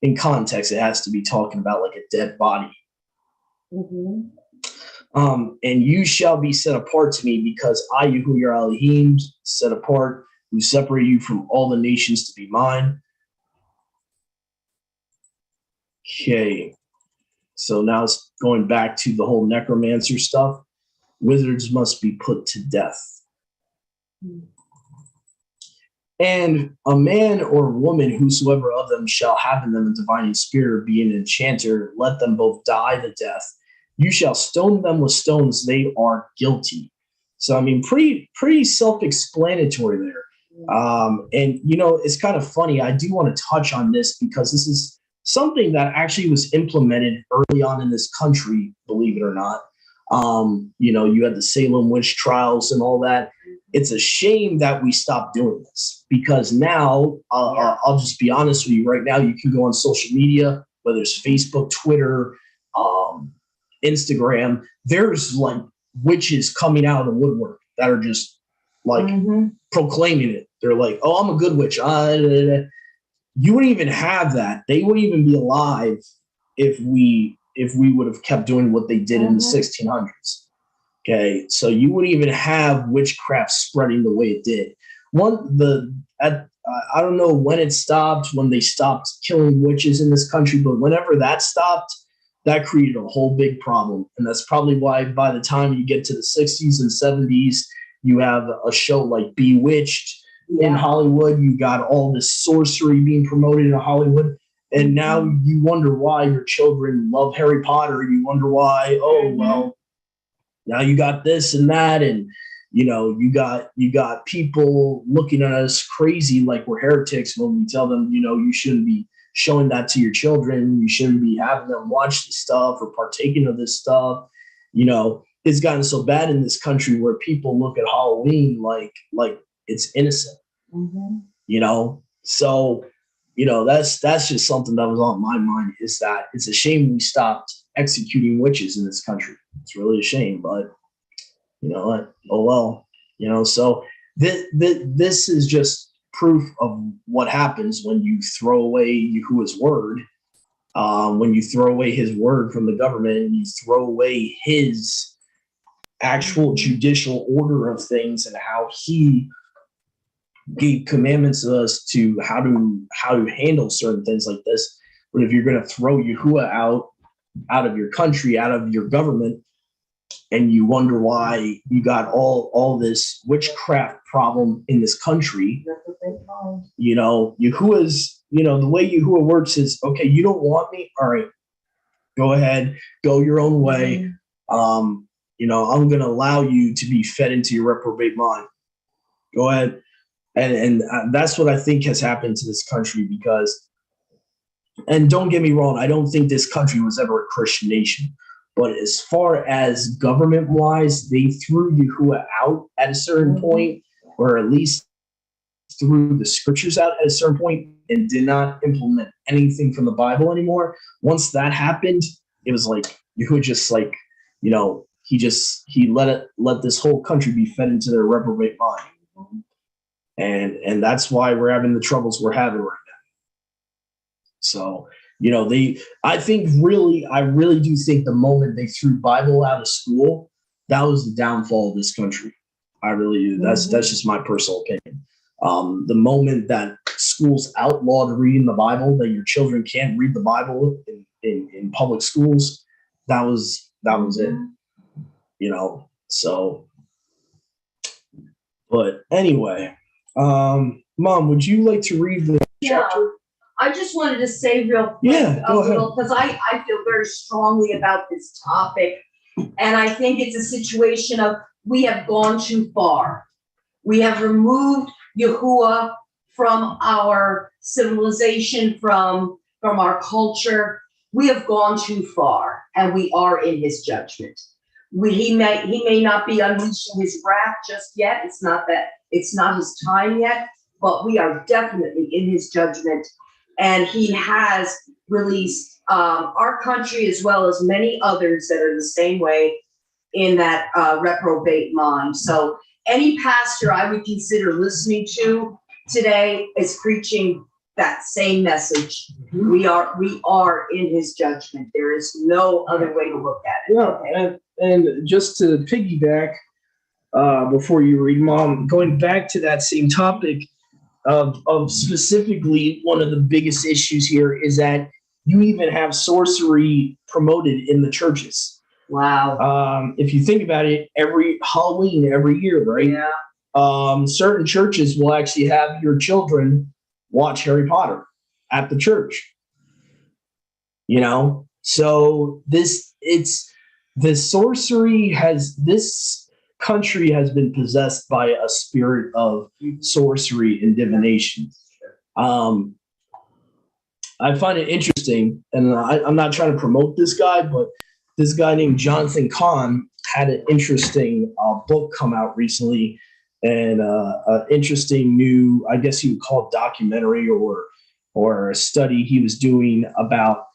in context, it has to be talking about like a dead body. And you shall be set apart to me, because I, Yahuwah your Elohim, set apart, who separate you from all the nations to be mine. Okay. So now it's going back to the whole necromancer stuff. Wizards must be put to death. And a man or woman, whosoever of them shall have in them a divining spirit, or be an enchanter, let them both die the death. You shall stone them with stones, they are guilty. So, I mean, pretty self-explanatory there. And, you know, it's kind of funny. I do want to touch on this because this is something that actually was implemented early on in this country, believe it or not. You know, you had the Salem witch trials and all that. It's a shame that we stopped doing this, because now, I'll just be honest with you right now, you can go on social media, whether it's Facebook, Twitter, Instagram, there's like witches coming out of the woodwork that are just like proclaiming it. They're like, oh, I'm a good witch. You wouldn't even have that. They wouldn't even be alive if we would have kept doing what they did in the 1600s. Okay, so you wouldn't even have witchcraft spreading the way it did. I don't know when it stopped, when they stopped killing witches in this country, but whenever that stopped, that created a whole big problem. And that's probably why by the time you get to the 60s and 70s, you have a show like Bewitched in Hollywood. You got all this sorcery being promoted in Hollywood. And now you wonder why your children love Harry Potter. You wonder why, well, now you got this and that. And, you know, you got people looking at us crazy like we're heretics when we tell them, you know, you shouldn't be showing that to your children. You shouldn't be having them watch this stuff or partaking of this stuff. You know, it's gotten so bad in this country where people look at Halloween like it's innocent. You know, so, you know, that's just something that was on my mind, is that it's a shame we stopped executing witches in this country. It's really a shame, but you know what? Oh well. You know, so this is just proof of what happens when you throw away Yahuwah's word, when you throw away his word from the government, and you throw away his actual judicial order of things, and how he gave commandments to us to how to handle certain things like this. But if you're going to throw Yahuwah out of your country, out of your government, and you wonder why you got all this witchcraft problem in this country, you know, Yahuwah's, you know, the way Yahuwah works is, okay, you don't want me? All right, go ahead, go your own way. You know, I'm going to allow you to be fed into your reprobate mind. Go ahead. And that's what I think has happened to this country, because, and don't get me wrong, I don't think this country was ever a Christian nation. But as far as government-wise, they threw Yahuwah out at a certain point, or at least threw the scriptures out at a certain point, and did not implement anything from the Bible anymore. Once that happened, it was like Yahuwah just, like, you know, he let this whole country be fed into their reprobate mind. And that's why we're having the troubles we're having right now. So, I really do think the moment they threw Bible out of school, that was the downfall of this country. I really do. That's just my personal opinion. The moment that schools outlawed reading the Bible, that your children can't read the Bible in public schools, that was it. So, but anyway, Mom, would you like to read the chapter? I just wanted to say real quick, go ahead. because I feel very strongly about this topic, and I think it's a situation of we have gone too far. We have removed Yahuwah from our civilization, from our culture. We have gone too far, and we are in his judgment. He may not be unleashing his wrath just yet. It's not his time yet, but we are definitely in his judgment. And he has released our country as well as many others that are the same way in that reprobate mind. So any pastor I would consider listening to today is preaching that same message. Mm-hmm. We are in his judgment. There is no other way to look at it. Yeah, and just to piggyback, before you read, Mom, going back to that same topic of specifically one of the biggest issues here is that you even have sorcery promoted in the churches. Wow. If you think about it, every Halloween, every year, right? Yeah. Certain churches will actually have your children watch Harry Potter at the church. So this country has been possessed by a spirit of sorcery and divination. I find it interesting, and I'm not trying to promote this guy, but this guy named Jonathan Cahn had an interesting book come out recently, and an interesting new, I guess you would call it documentary or a study he was doing about,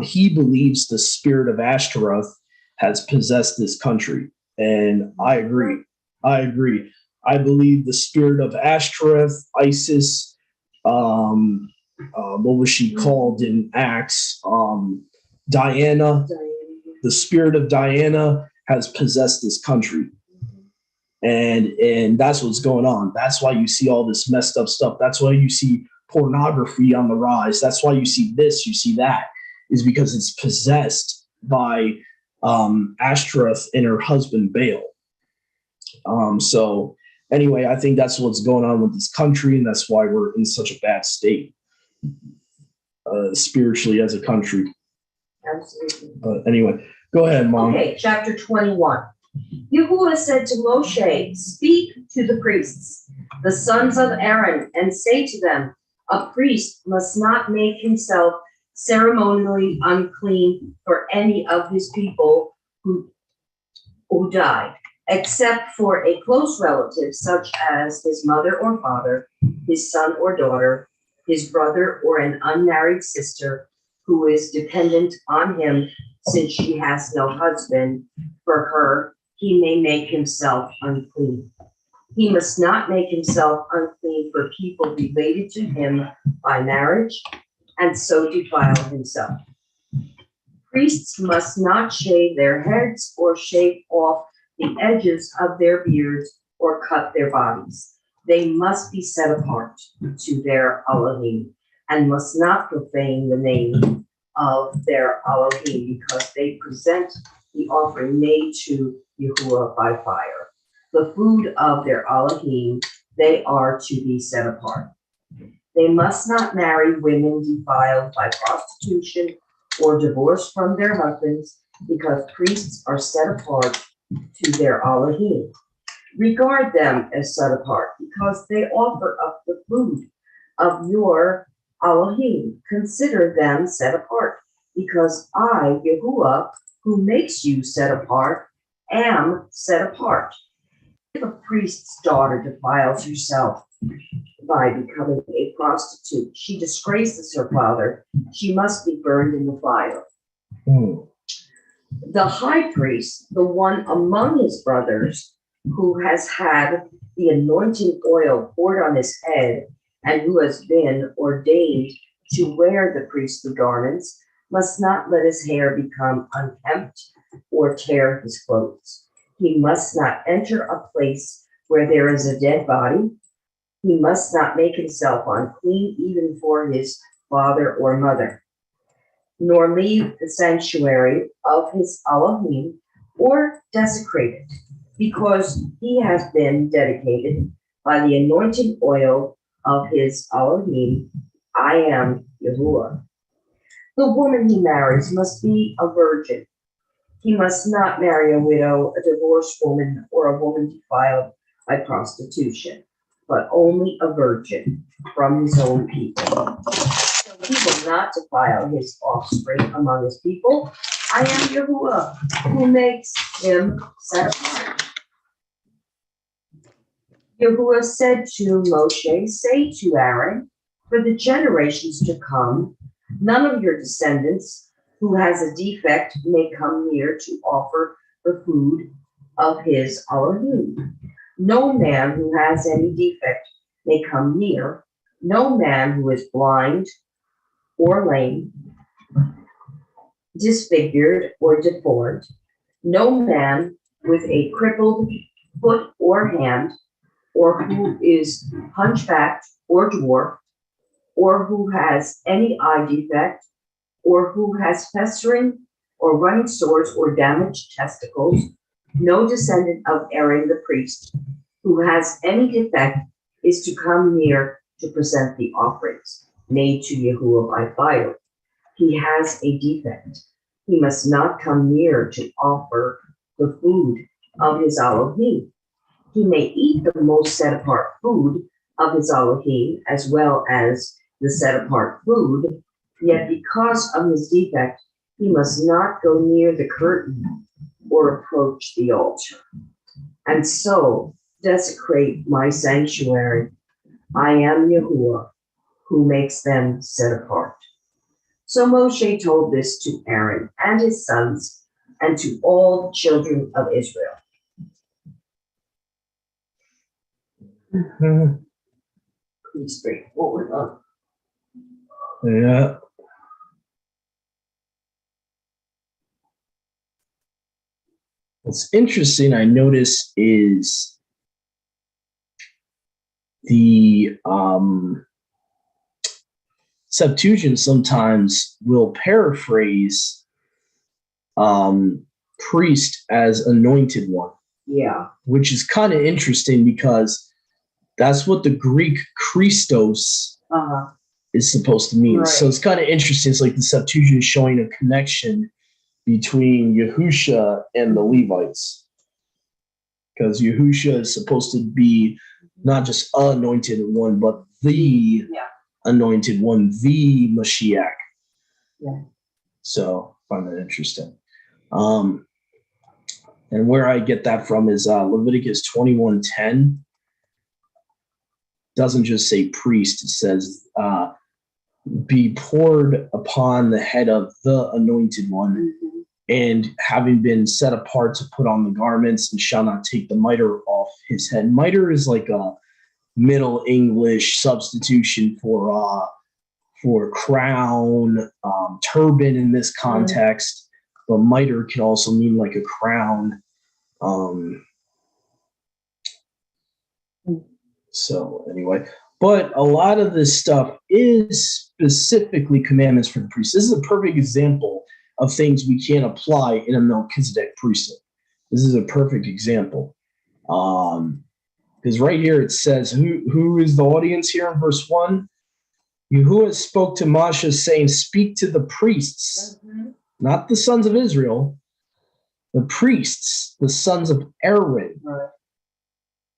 he believes the spirit of Ashtaroth has possessed this country. And I agree. I believe the spirit of Ashtoreth, Isis, what was she called in Acts? Diana. The spirit of Diana has possessed this country. And that's what's going on. That's why you see all this messed up stuff. That's why you see pornography on the rise. That's why you see this, you see that, is because it's possessed by Ashtoreth and her husband Baal. So anyway, I think that's what's going on with this country, and that's why we're in such a bad state spiritually as a country. Absolutely. Anyway, go ahead, Mom. Okay, chapter 21. Yahuwah said to Moshe, "Speak to the priests, the sons of Aaron, and say to them, a priest must not make himself ceremonially unclean for any of his people who died, except for a close relative, such as his mother or father, his son or daughter, his brother or an unmarried sister who is dependent on him since she has no husband. For her, he may make himself unclean. He must not make himself unclean for people related to him by marriage, and so defile himself. Priests must not shave their heads or shave off the edges of their beards or cut their bodies. They must be set apart to their Elohim and must not profane the name of their Elohim, because they present the offering made to Yahuwah by fire. The food of their Elohim, they are to be set apart. They must not marry women defiled by prostitution or divorced from their husbands, because priests are set apart to their Elohim. Regard them as set apart, because they offer up the food of your Elohim. Consider them set apart, because I, Yahuwah, who makes you set apart, am set apart. If a priest's daughter defiles herself by becoming a prostitute, she disgraces her father. She must be burned in the fire. The high priest, the one among his brothers who has had the anointing oil poured on his head and who has been ordained to wear the priestly garments, must not let his hair become unkempt or tear his clothes. He must not enter a place where there is a dead body. He must not make himself unclean even for his father or mother, nor leave the sanctuary of his Elohim or desecrate it, because he has been dedicated by the anointing oil of his Elohim. I am Yahuwah. The woman he marries must be a virgin. He must not marry a widow, a divorced woman, or a woman defiled by prostitution, but only a virgin from his own people. So he will not defile his offspring among his people. I am Yahuwah, who makes him set apart. Yahuwah said to Moshe, say to Aaron, for the generations to come, none of your descendants who has a defect may come near to offer the food of his Elohim. No man who has any defect may come near. No man who is blind or lame, disfigured or deformed. No man with a crippled foot or hand, or who is hunchbacked or dwarfed, or who has any eye defect, or who has festering or running sores or damaged testicles. No descendant of Aaron the priest who has any defect is to come near to present the offerings made to Yahuwah by fire. He has a defect. He must not come near to offer the food of his Elohim. He may eat the most set apart food of his Elohim as well as the set apart food, yet because of his defect, he must not go near the curtain or approach the altar, and so desecrate my sanctuary. I am Yahuwah, who makes them set apart. So Moshe told this to Aaron and his sons and to all the children of Israel. Pretty straightforward, huh? Yeah. What's interesting, I notice, is the Septuagint sometimes will paraphrase priest as anointed one. Yeah. Which is kind of interesting because that's what the Greek Christos is supposed to mean. Right. So it's kind of interesting. It's like the Septuagint is showing a connection between Yahusha and the Levites. Because Yahusha is supposed to be not just anointed one, but the anointed one, the Mashiach. Yeah. So I find that interesting. And where I get that from is Leviticus 21:10. Doesn't just say priest, it says be poured upon the head of the anointed one, and having been set apart to put on the garments, and shall not take the mitre off his head. Mitre is like a Middle English substitution for crown, turban in this context, but mitre can also mean like a crown. So anyway, but a lot of this stuff is specifically commandments for the priest. This is a perfect example of things we can apply in a Melchizedek priesthood. This is a perfect example. Because right here it says, who is the audience here in verse 1? Yahuwah spoke to Moshe saying, speak to the priests, not the sons of Israel, the priests, the sons of Aaron.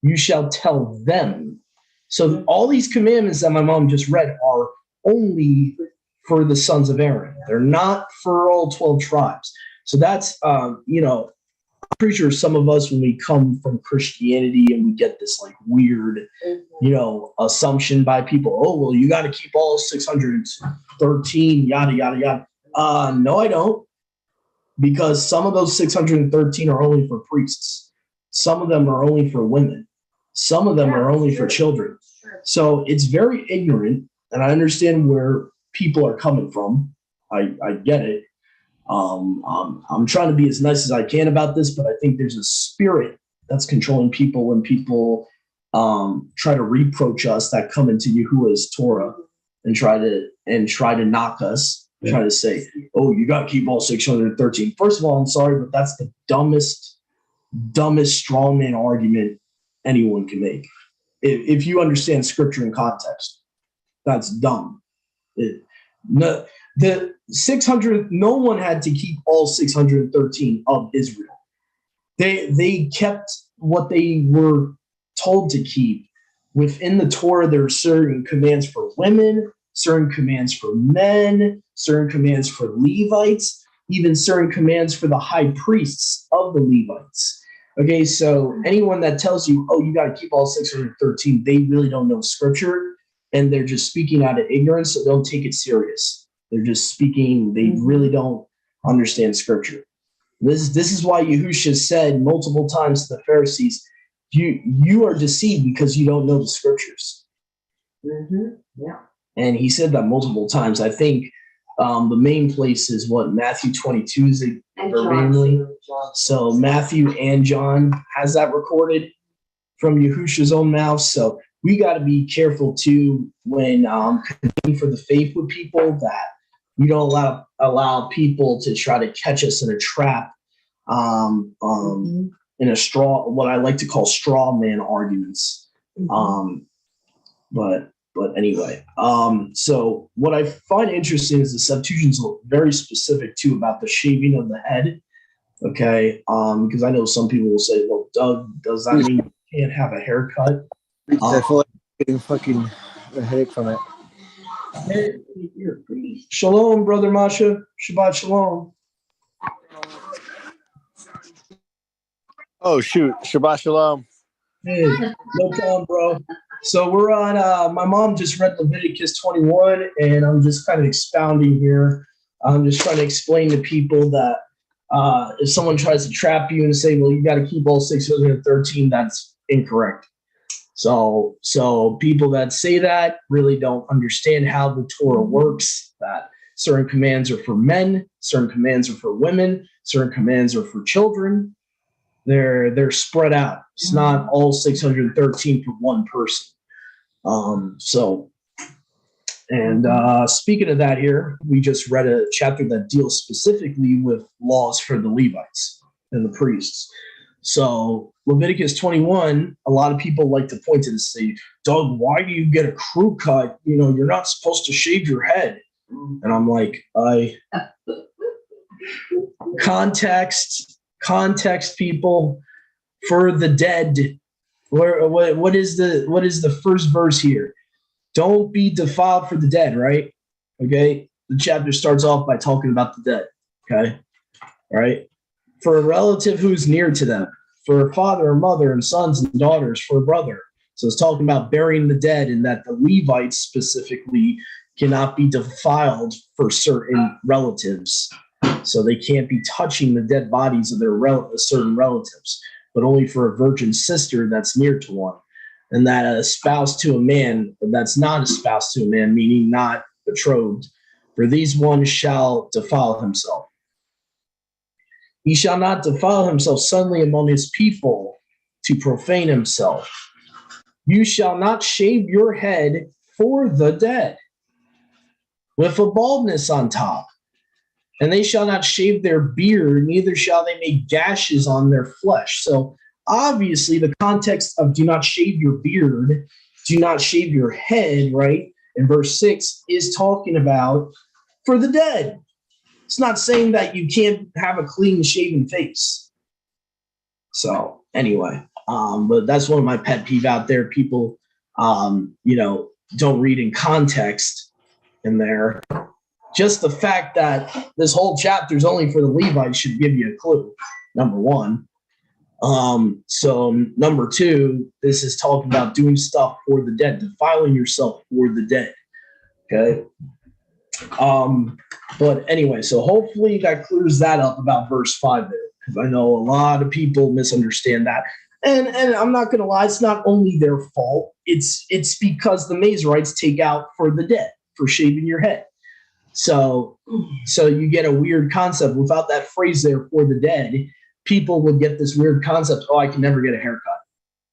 You shall tell them. So all these commandments that my mom just read are only for the sons of Aaron. They're not for all 12 tribes. So that's, I'm pretty sure some of us, when we come from Christianity and we get this like weird, assumption by people, oh, well, you got to keep all 613, yada, yada, yada. No, I don't. because some of those 613 are only for priests. Some of them are only for women. Some of them are only for children. So it's very ignorant, and I understand where people are coming from. I get it. I'm trying to be as nice as I can about this, but I think there's a spirit that's controlling people when people try to reproach us that come into Yahuwah's Torah and try to knock us, try to say, "Oh, you got to keep all 613." First of all, I'm sorry, but that's the dumbest strawman argument anyone can make. If you understand scripture in context, that's dumb. The 600, no one had to keep all 613 of Israel. They kept what they were told to keep. Within the Torah, there are certain commands for women, certain commands for men, certain commands for Levites, even certain commands for the high priests of the Levites. Okay, so anyone that tells you, oh, you got to keep all 613, they really don't know scripture, and they're just speaking out of ignorance, so don't take it serious. They're just speaking, they really don't understand scripture. This is why Yahushua said multiple times to the Pharisees, you are deceived because you don't know the scriptures. Yeah. And he said that multiple times. I think the main place is what Matthew 22 is verbatimly. So Matthew and John has that recorded from Yahushua's own mouth. So we got to be careful too when competing for the faith with people, that we don't allow people to try to catch us in a trap, in what I like to call straw man arguments. But anyway, so what I find interesting is the Septuagint's very specific too about the shaving of the head. Okay, because I know some people will say, "Well, Doug, does that mean you can't have a haircut?" I feel like I'm getting fucking a headache from it. Shalom, brother Masha. Shabbat shalom. Oh shoot! Shabbat shalom. Hey, no problem, bro. So we're on, my mom just read Leviticus 21, and I'm just kind of expounding here. I'm just trying to explain to people that if someone tries to trap you and say, well, you got to keep all 613, that's incorrect. So people that say that really don't understand how the Torah works, that certain commands are for men, certain commands are for women, certain commands are for children. They're spread out. It's not all 613 for one person. Speaking of that here, we just read a chapter that deals specifically with laws for the Levites and the priests. So Leviticus 21, a lot of people like to point to this and say, Doug, why do you get a crew cut? You know, you're not supposed to shave your head. And I'm like, context, people, for the dead. What is the first verse here? Don't be defiled for the dead, right? Okay. The chapter starts off by talking about the dead. Okay. All right. For a relative who's near to them, for a father or mother and sons and daughters, for a brother. So it's talking about burying the dead, and that the Levites specifically cannot be defiled for certain relatives. So they can't be touching the dead bodies of their certain relatives, but only for a virgin sister that's near to one. And that a spouse to a man that's not a spouse to a man, meaning not betrothed, for these ones shall defile himself. He shall not defile himself suddenly among his people to profane himself. You shall not shave your head for the dead with a baldness on top. And they shall not shave their beard, neither shall they make gashes on their flesh. So obviously the context of do not shave your beard, do not shave your head, right, in verse 6 is talking about for the dead. It's not saying that you can't have a clean shaven face. So anyway, but that's one of my pet peeve out there. People, don't read in context in there. Just the fact that this whole chapter is only for the Levites should give you a clue, number one. So number two, this is talking about doing stuff for the dead, defiling yourself for the dead. Okay. But anyway, so hopefully that clears that up about verse 5 there, because I know a lot of people misunderstand that. And I'm not gonna lie, it's not only their fault. It's because the Mazarites take out for the dead, for shaving your head. So you get a weird concept without that phrase there for the dead. People will get this weird concept. Oh, I can never get a haircut.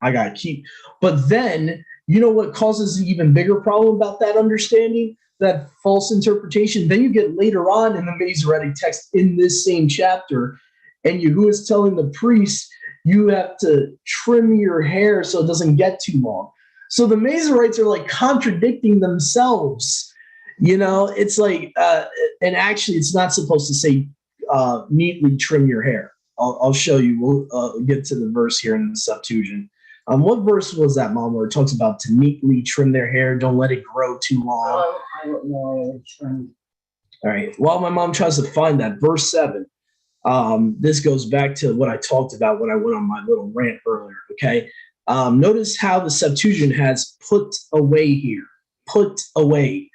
I gotta keep. But then you know what causes an even bigger problem about that understanding, that false interpretation? Then you get later on in the Masoretic text in this same chapter, and Yahuwah is telling the priests, you have to trim your hair so it doesn't get too long. So the Masoretes are like contradicting themselves. You know, it's like, and actually it's not supposed to say neatly trim your hair. I'll show you. We'll get to the verse here in the Septuagint. What verse was that, Mom, where it talks about to neatly trim their hair, don't let it grow too long? I don't know. All right. While my mom tries to find that, verse 7, this goes back to what I talked about when I went on my little rant earlier, okay? Notice how the Septuagint has put away here. Put away.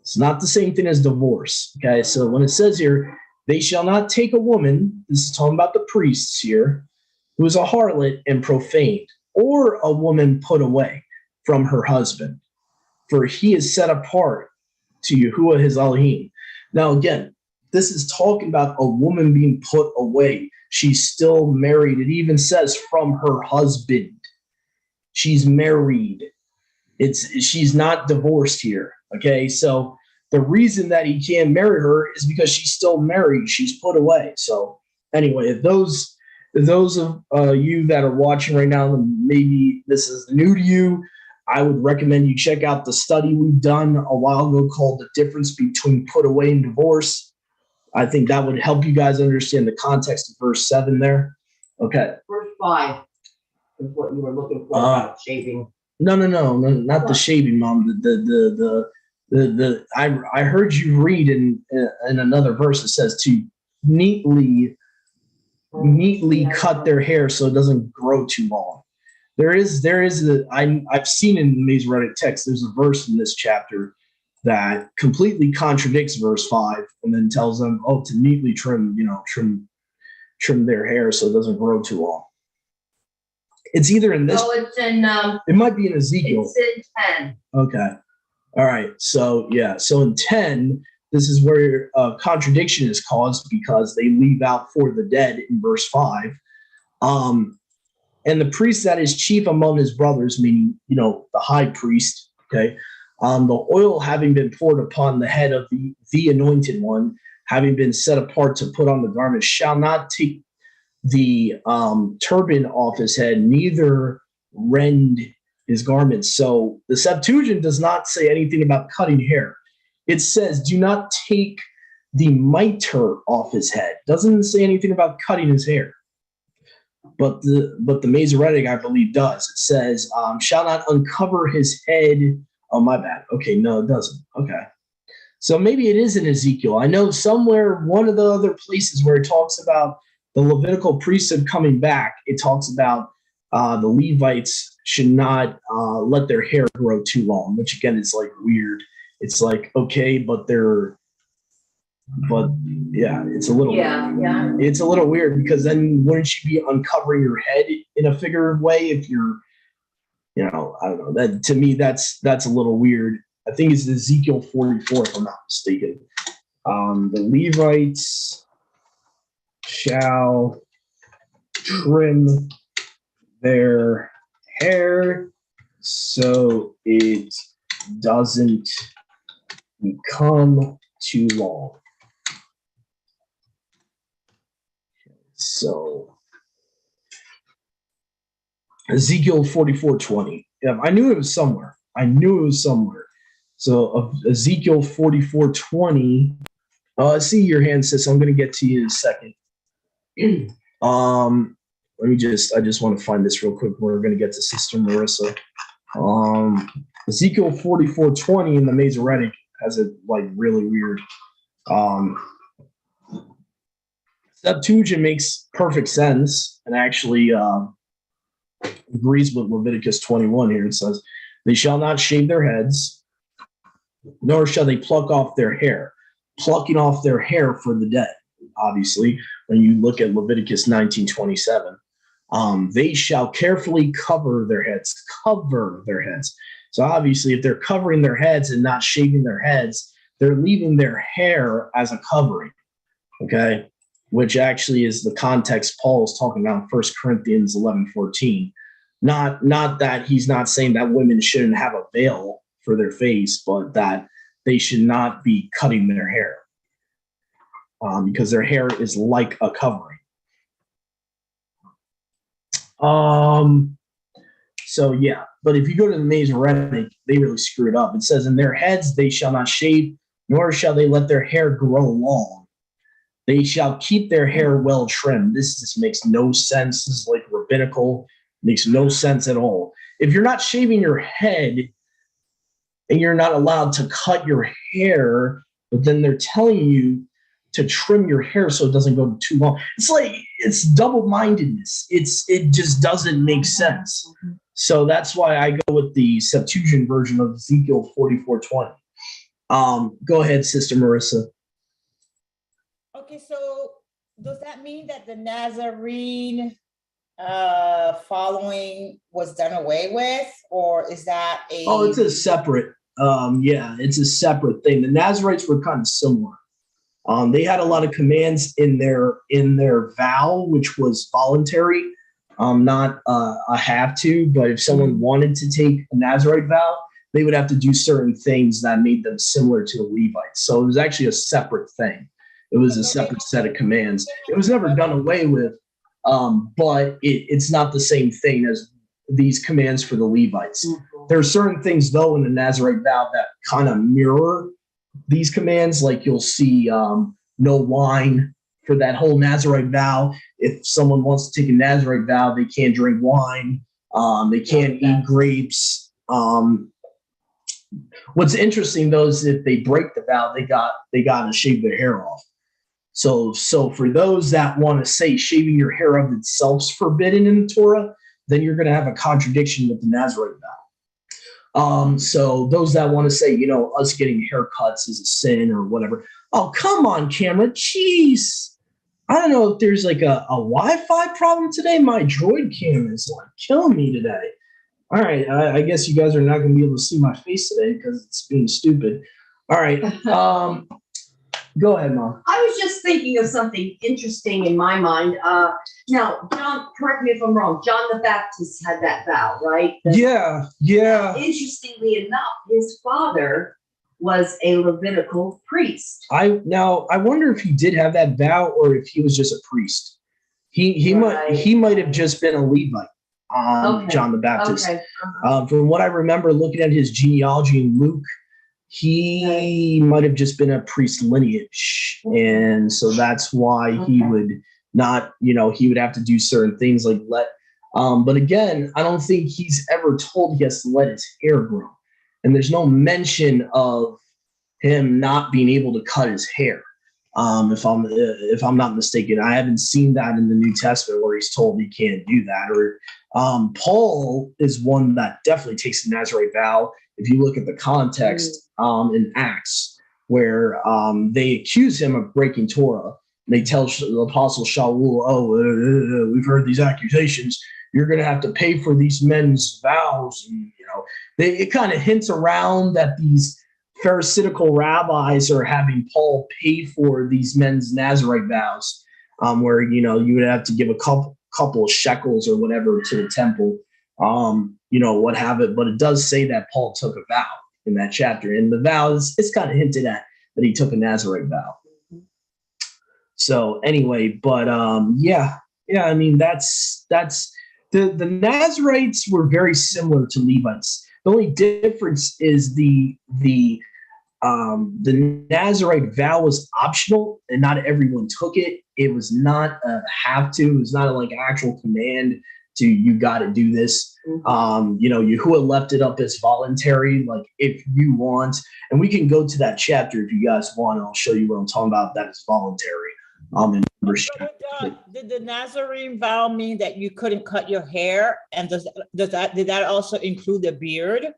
It's not the same thing as divorce, okay? So when it says here, they shall not take a woman, this is talking about the priests here, who is a harlot and profaned, or a woman put away from her husband, for he is set apart to Yahuwah his Elohim. Now again, this is talking about a woman being put away. She's still married. It even says from her husband. She's married. She's not divorced here. Okay, so the reason that he can't marry her is because she's still married. She's put away. So anyway, those of you that are watching right now, maybe this is new to you, I would recommend you check out the study we've done a while ago called The Difference Between Put Away and Divorce. I think that would help you guys understand the context of verse 7 there. Okay. Verse 5 is what you were looking for about shaving. No, not the shaving, Mom. I heard you read in another verse. It says to neatly cut their hair so it doesn't grow too long. I've seen in the Masoretic text, there's a verse in this chapter that completely contradicts verse 5 and then tells them, to neatly trim their hair so it doesn't grow too long. It's either in this. Oh, it's in. It might be in Ezekiel. It's in 10. Okay. All right. So yeah. So in 10, this is where contradiction is caused because they leave out for the dead in verse 5. And the priest that is chief among his brothers, meaning, the high priest, okay, the oil having been poured upon the head of the anointed one, having been set apart to put on the garment, shall not take the turban off his head, neither rend his garments. So the Septuagint does not say anything about cutting hair. It says, do not take the mitre off his head. Doesn't say anything about cutting his hair. But the Masoretic, I believe, does. It says, shall not uncover his head. Oh, my bad. Okay, no, it doesn't. Okay. So maybe it is in Ezekiel. I know somewhere, one of the other places where it talks about the Levitical priesthood coming back, it talks about the Levites should not let their hair grow too long, which again is like weird. It's like, okay, but yeah, it's a little It's a little weird because then wouldn't you be uncovering your head in a figurative way if you're, I don't know. That to me, that's a little weird. I think it's Ezekiel 44, if I'm not mistaken. The Levites shall trim their hair so it doesn't become too long. So Ezekiel 44:20. Yeah, I knew it was somewhere. So Ezekiel 44:20. I see your hand, sis. I'm going to get to you in a second. I just want to find this real quick. We're going to get to Sister Marissa. Ezekiel 44:20 in the Masoretic has it like really weird. Septuagint makes perfect sense and actually agrees with Leviticus 21 here. It says, they shall not shave their heads, nor shall they pluck off their hair. plucking off their hair for the dead. Obviously, when you look at Leviticus 19:27, they shall carefully cover their heads. Cover their heads. So obviously, if they're covering their heads and not shaving their heads, they're leaving their hair as a covering. Okay, which actually is the context Paul is talking about in 1 Corinthians 11:14. Not that he's not saying that women shouldn't have a veil for their face, but that they should not be cutting their hair because their hair is like a covering. So yeah, but if you go to the Masoretic, they really screw it up. It says, "In their heads they shall not shave, nor shall they let their hair grow long. They shall keep their hair well trimmed." This just makes no sense. This is like rabbinical. Makes no sense at all. If you're not shaving your head and you're not allowed to cut your hair, but then they're telling you to trim your hair so it doesn't go too long. It's like, it's double-mindedness. It just doesn't make sense. So that's why I go with the Septuagint version of Ezekiel 44:20. Go ahead, Sister Marissa. Okay, so does that mean that the Nazarene following was done away with, or is that a? Oh, it's a separate. It's a separate thing. The Nazarites were kind of similar. They had a lot of commands in their vow, which was voluntary, not a have to. But if someone wanted to take a Nazarite vow, they would have to do certain things that made them similar to the Levites. So it was actually a separate thing. It was a separate set of commands. It was never done away with. But it's not the same thing as these commands for the Levites. Mm-hmm. There are certain things, though, in the Nazarite vow that kind of mirror these commands. Like you'll see no wine for that whole Nazarite vow. If someone wants to take a Nazarite vow, they can't drink wine. They can't eat grapes. What's interesting, though, is if they break the vow, they got to shave their hair off. So for those that want to say shaving your hair of itself is forbidden in the Torah, then you're going to have a contradiction with the Nazarite vow. So those that want to say, us getting haircuts is a sin or whatever. Oh, come on, camera. Jeez. I don't know if there's like a Wi-Fi problem today. My Droid camera is like killing me today. All right. I guess you guys are not going to be able to see my face today because it's being stupid. All right. Go ahead, Mom. I was just thinking of something interesting in my mind. Now, John, correct me if I'm wrong, John the Baptist had that vow, right? Yeah. Interestingly enough, his father was a Levitical priest. I wonder if he did have that vow or if he was just a priest. He might have just been a Levite. Okay. John the Baptist. Okay. From what I remember looking at his genealogy in Luke, he might have just been a priest lineage. And so that's why he would not, he would have to do certain things like but again, I don't think he's ever told he has to let his hair grow. And there's no mention of him not being able to cut his hair. If I'm not mistaken, I haven't seen that in the New Testament where he's told he can't do that. Or Paul is one that definitely takes the Nazarite vow. If you look at the context in Acts, where they accuse him of breaking Torah, and they tell the apostle Shaul, we've heard these accusations. You're going to have to pay for these men's vows. And, it kind of hints around that these Pharisaical rabbis are having Paul pay for these men's Nazarite vows, where you would have to give a couple of shekels or whatever to the temple, what have it. But it does say that Paul took a vow in that chapter, and the vow it's kind of hinted at that he took a Nazarite vow. So anyway, but I mean that's the Nazarites were very similar to Levites. The only difference is the Nazarite vow was optional, and not everyone took it. It was not a have to. It was not like an actual command to you got to do this. Yahuwah left it up as voluntary, like if you want. And we can go to that chapter if you guys want. I'll show you what I'm talking about. That is voluntary. Did the Nazarene vow mean that you couldn't cut your hair? And did that also include the beard?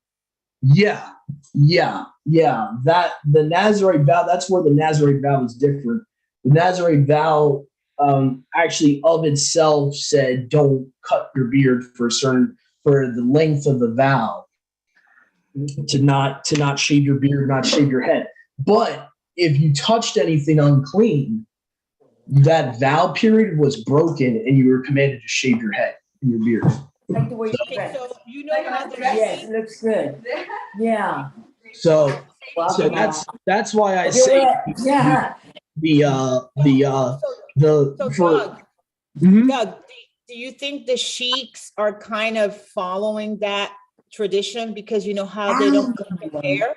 Yeah, Yeah, that the Nazarite vow, that's where the Nazarite vow is different. The Nazarite vow actually of itself said don't cut your beard for the length of the vow, to not shave your beard, not shave your head. But if you touched anything unclean, that vow period was broken and you were commanded to shave your head and your beard. Like the way you Okay, dress. so you know how the Yes, sheep, it looks good. Yeah. So Welcome. that's why I Okay, say yeah. so for Doug, Mhm. Doug, do you think the sheiks are kind of following that tradition because you know how they don't cut their hair?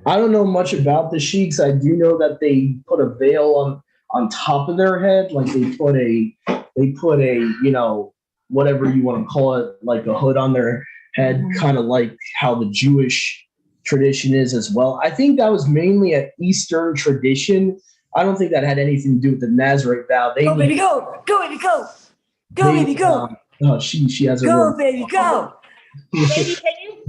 I don't know much about the sheiks. I do know that they put a veil on top of their head, like they put a whatever you want to call it, like a hood on their head, kind of like how the Jewish tradition is as well. I think that was mainly an Eastern tradition. I don't think that had anything to do with the Nazarite vow. Go, baby, go. Go, baby, go. Go, they, baby, go. She has a Go, little, baby, go. Baby, can you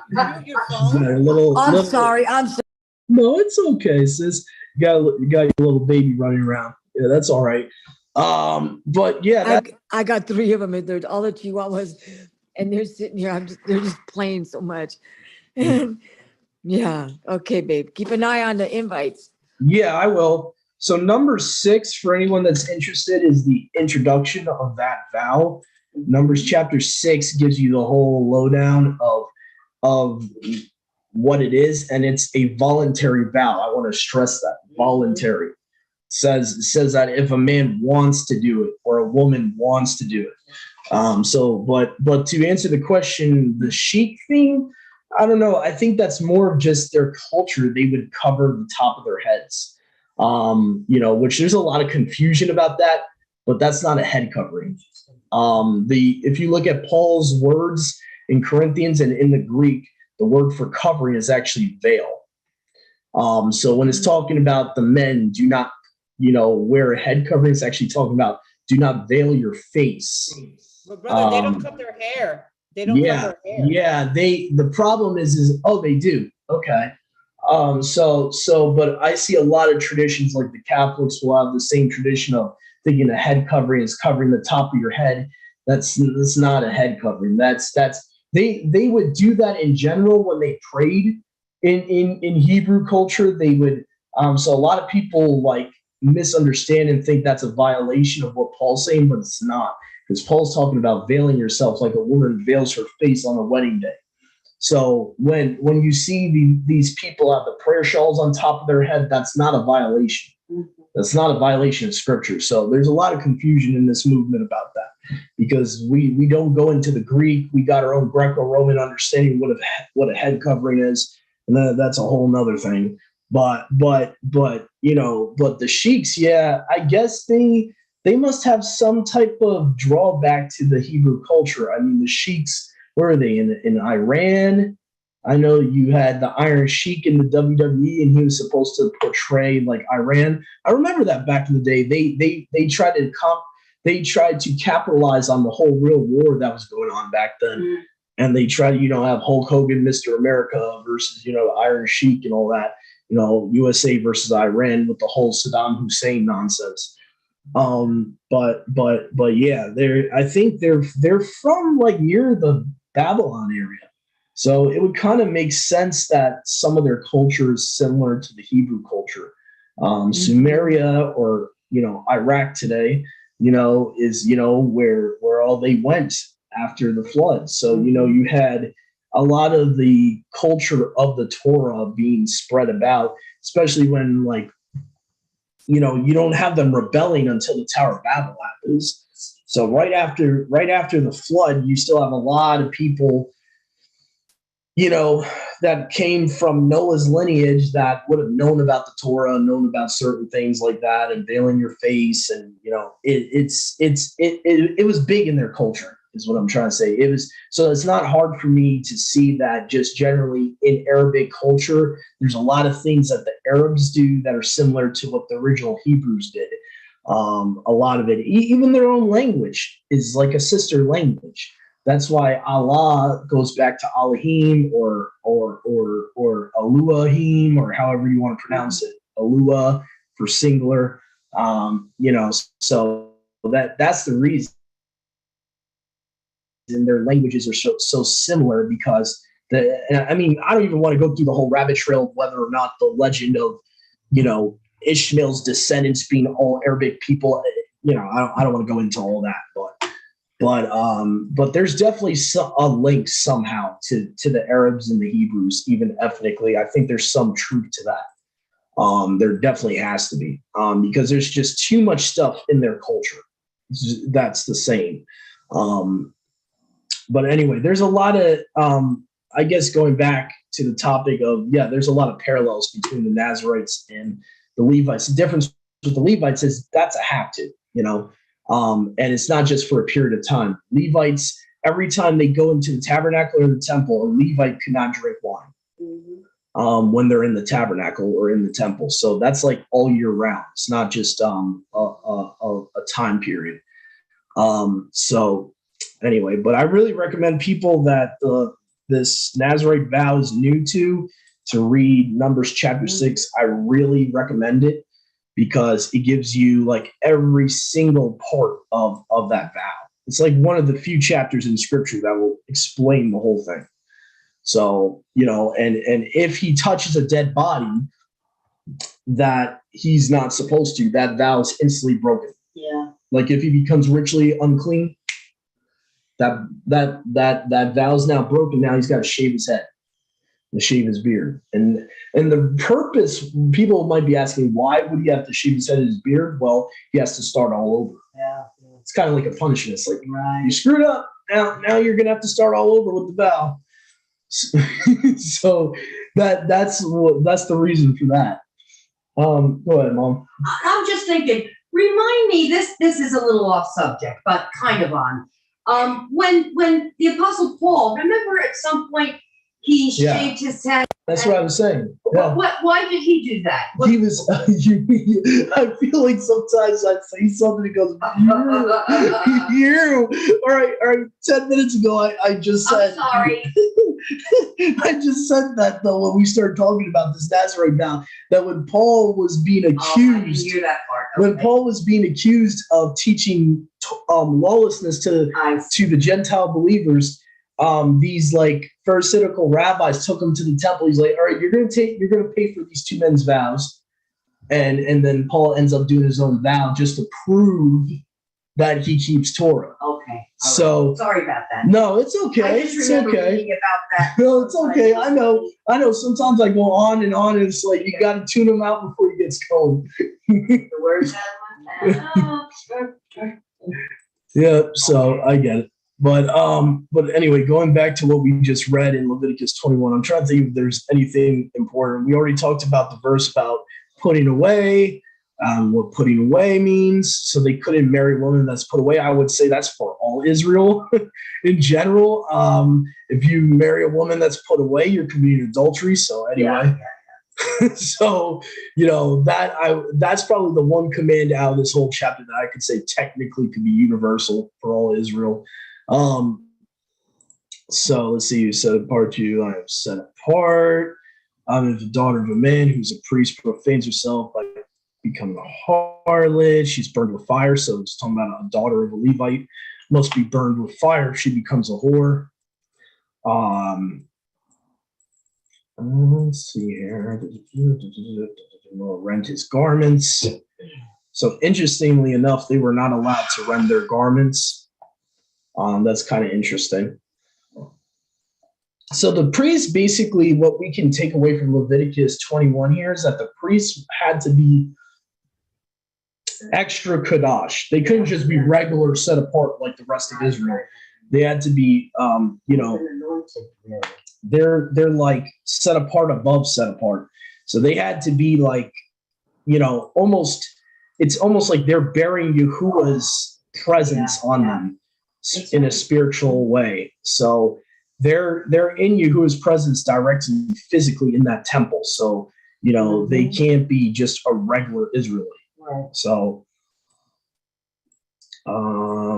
mute your she's got phone? a little. I'm little- sorry. I'm sorry. No, it's okay, sis. You got your little baby running around. Yeah, that's all right. But yeah, I got 3 of them, and they're all the Chihuahuas, and they're sitting here. They're just playing so much. Yeah. Okay, babe. Keep an eye on the invites. yeah, I will. So number 6, for anyone that's interested, is the introduction of that vow. Numbers chapter 6 gives you the whole lowdown of what it is, and it's a voluntary vow. I want to stress that voluntary. Says that if a man wants to do it or a woman wants to do it. But to answer the question, the sheik thing, I don't know. I think that's more of just their culture. They would cover the top of their heads, which there's a lot of confusion about that, but that's not a head covering. If you look at Paul's words in Corinthians and in the Greek, the word for covering is actually veil. So when it's talking about the men do not, wear a head covering, it's actually talking about do not veil your face. But brother, they don't cut their hair. They don't cut their hair. Yeah. The problem is they do. Okay. But I see a lot of traditions, like the Catholics will have the same tradition of thinking a head covering is covering the top of your head. That's not a head covering. They would do that in general when they prayed in Hebrew culture. They would, so a lot of people like misunderstand and think that's a violation of what Paul's saying, but it's not, because Paul's talking about veiling yourself like a woman veils her face on a wedding day. So when you see these people have the prayer shawls on top of their head, that's not a violation. That's not a violation of scripture. So there's a lot of confusion in this movement about that, because we don't go into the Greek. We got our own Greco-Roman understanding what a head covering is, and that's a whole nother thing. But the sheiks, yeah, I guess they must have some type of drawback to the Hebrew culture. I mean, the sheiks, where are they in Iran? I know you had the Iron Sheik in the WWE, and he was supposed to portray like Iran. I remember that back in the day. They tried to capitalize on the whole real war that was going on back then, and they tried to have Hulk Hogan, Mr. America versus Iron Sheik and all that. USA versus Iran with the whole Saddam Hussein nonsense. But yeah, I think they're from like near the Babylon area. So it would kind of make sense that some of their culture is similar to the Hebrew culture. Sumeria, or Iraq today, is where all they went after the flood. So you had a lot of the culture of the Torah being spread about, especially when you don't have them rebelling until the Tower of Babel happens. So right after the flood, you still have a lot of people that came from Noah's lineage that would have known about the Torah, known about certain things like that, and veiling your face, and it was big in their culture, is what I'm trying to say. It was, so it's not hard for me to see that just generally in Arabic culture, there's a lot of things that the Arabs do that are similar to what the original Hebrews did. A lot of it, even their own language is like a sister language. That's why Allah goes back to Elohim or Elohim, or however you want to pronounce it. Eluah for singular. So that's the reason. And their languages are so similar because I don't even want to go through the whole rabbit trail of whether or not the legend of, Ishmael's descendants being all Arabic people. I don't want to go into all that, but there's definitely a link somehow to the Arabs and the Hebrews, even ethnically. I think there's some truth to that. There definitely has to be, because there's just too much stuff in their culture that's the same. But anyway, there's a lot of, I guess, going back to the topic of, there's a lot of parallels between the Nazarites and the Levites. The difference with the Levites is that's a have to, and it's not just for a period of time. Levites, every time they go into the tabernacle or the temple, a Levite could not drink wine when they're in the tabernacle or in the temple. So that's like all year round. It's not just a time period. So anyway, but I really recommend people that this Nazarite vow is new to read Numbers chapter 6. I really recommend it because it gives you like every single part of that vow. It's like one of the few chapters in scripture that will explain the whole thing. So, and if he touches a dead body that he's not supposed to, that vow is instantly broken. Yeah. Like if he becomes ritually unclean, that vow is now broken. Now he's got to shave his head and shave his beard. And the purpose, people might be asking, why would he have to shave his head and his beard? Well, he has to start all over. Yeah. It's kind of like a punishment. It's like, you screwed up. Now you're going to have to start all over with the vow. So that's the reason for that. Go ahead, Mom. I'm just thinking, remind me, this is a little off subject, but kind of on. When the Apostle Paul, remember at some point he shaved his head. That's what I was saying. Yeah. Why did he do that? He was. I feel like sometimes I say something that goes, you. All right. 10 minutes ago, I just said. I'm sorry. I just said that though when we started talking about this Nazarite vow, that when Paul was being accused, I didn't hear that part. Okay. When Paul was being accused of teaching lawlessness to the Gentile believers, these like Pharisaical rabbis took him to the temple. He's like, all right, you're gonna pay for these two men's vows, and then Paul ends up doing his own vow just to prove that he keeps Torah. Okay. So right. Sorry about that. No, it's okay. I just remember reading about that. No, it's okay. I know. Sometimes I go on, and it's like you got to tune him out before he gets going. The words out of my mouth. Yeah, so I get it. But anyway, going back to what we just read in Leviticus 21, I'm trying to think if there's anything important. We already talked about the verse about putting away. What putting away means. So they couldn't marry a woman that's put away. I would say that's for all Israel in general. If you marry a woman that's put away, you're committing adultery. So anyway, so that's probably the one command out of this whole chapter that I could say technically could be universal for all Israel. So let's see. You said apart to you, I am set apart. I'm the daughter of a man who's a priest, profanes herself by becoming a harlot. She's burned with fire. So it's talking about a daughter of a Levite must be burned with fire if she becomes a whore. Let's see here. Rent his garments. So interestingly enough, they were not allowed to rent their garments. That's kind of interesting. So the priests, basically, what we can take away from Leviticus 21 here is that the priests had to be extra kadosh. They couldn't just be regular, set apart like the rest of Israel. They had to be, they're like set apart above set apart. So they had to be like, it's almost like they're bearing Yahuwah's presence on them in a spiritual way. So they're in Yahuwah's presence directly, physically in that temple. So, they can't be just a regular Israelite. Right. So,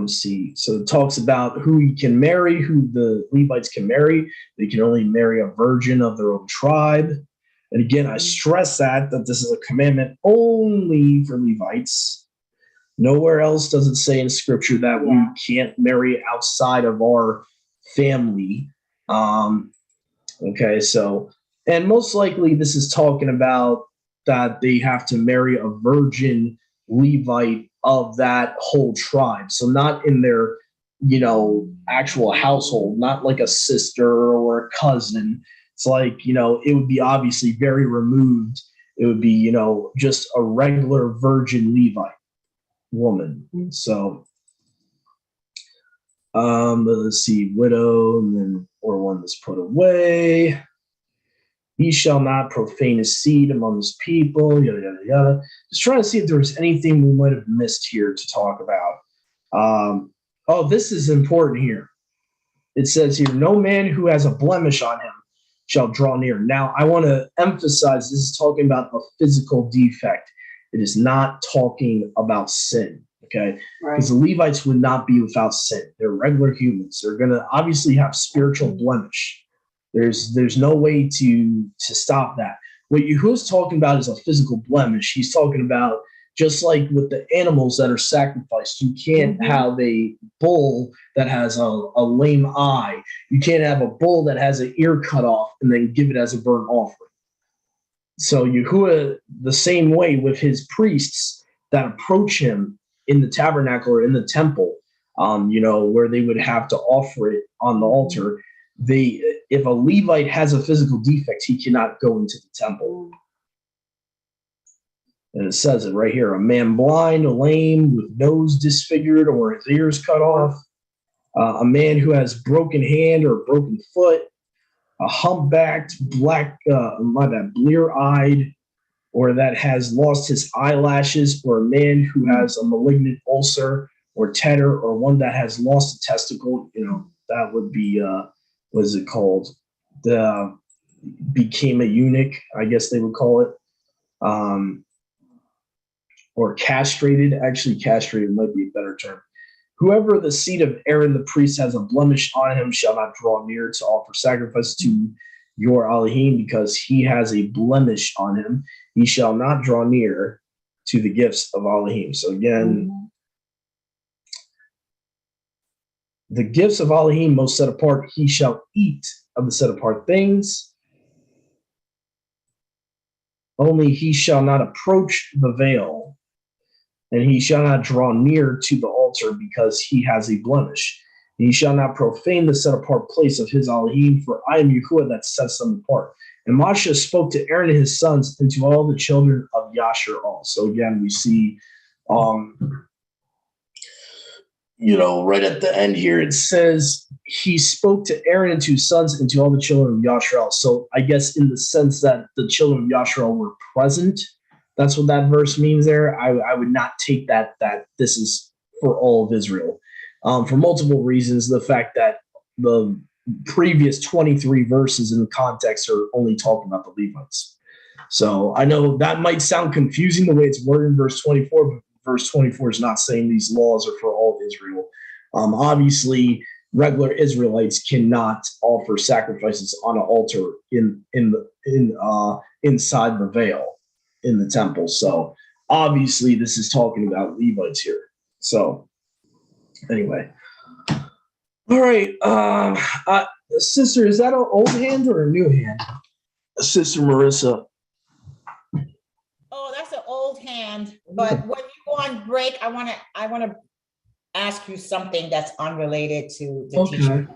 See, so it talks about who he can marry, who the Levites can marry. They can only marry a virgin of their own tribe. And again, I stress that this is a commandment only for Levites. Nowhere else does it say in scripture that we can't marry outside of our family. Okay, so, and most likely this is talking about that they have to marry a virgin Levite of that whole tribe. So not in their, actual household, not like a sister or a cousin. It's like, it would be obviously very removed. It would be, just a regular virgin Levite woman. So, let's see, widow, and then, or one that's put away. He shall not profane his seed among his people, yada, yada, yada. Just trying to see if there's anything we might have missed here to talk about. This is important here. It says here, no man who has a blemish on him shall draw near. Now, I want to emphasize this is talking about a physical defect. It is not talking about sin, okay? Because the Levites would not be without sin. They're regular humans. They're going to obviously have spiritual blemish. There's no way to stop that. What Yahuwah's talking about is a physical blemish. He's talking about just like with the animals that are sacrificed. You can't have a bull that has a lame eye. You can't have a bull that has an ear cut off and then give it as a burnt offering. So Yahuwah, the same way with his priests that approach him in the tabernacle or in the temple, where they would have to offer it on the altar. If a Levite has a physical defect, he cannot go into the temple. And it says it right here, a man blind, lame, with nose disfigured, or his ears cut off, a man who has broken hand or broken foot, a humpbacked, blear-eyed, or that has lost his eyelashes, or a man who has a malignant ulcer or tetter, or one that has lost a testicle, that would be, what is it called? Became a eunuch, I guess they would call it. Or castrated. Actually, castrated might be a better term. Whoever the seed of Aaron the priest has a blemish on him shall not draw near to offer sacrifice to your Elohim, because he has a blemish on him. He shall not draw near to the gifts of Elohim. So again, the gifts of Elohim most set apart, he shall eat of the set apart things. Only he shall not approach the veil, and he shall not draw near to the altar, because he has a blemish. He shall not profane the set apart place of his Elohim, for I am Yahuwah that sets them apart. And Moshe spoke to Aaron and his sons and to all the children of Yashar'al. So again, we see, right at the end here, it says he spoke to Aaron and to his sons and to all the children of Yashar'al. So I guess in the sense that the children of Yashar'al were present, that's what that verse means there. I would not take that this is for all of Israel. For multiple reasons. The fact that the previous 23 verses in the context are only talking about the Levites. So I know that might sound confusing the way it's worded in verse 24, but verse 24 is not saying these laws are for all of Israel. Obviously, regular Israelites cannot offer sacrifices on an altar inside the veil in the temple. So obviously, this is talking about Levites here. So anyway, all right, sister, is that an old hand or a new hand, Sister Marissa? Oh, that's an old hand. But when you go on break, I want to ask you something that's unrelated to the teaching.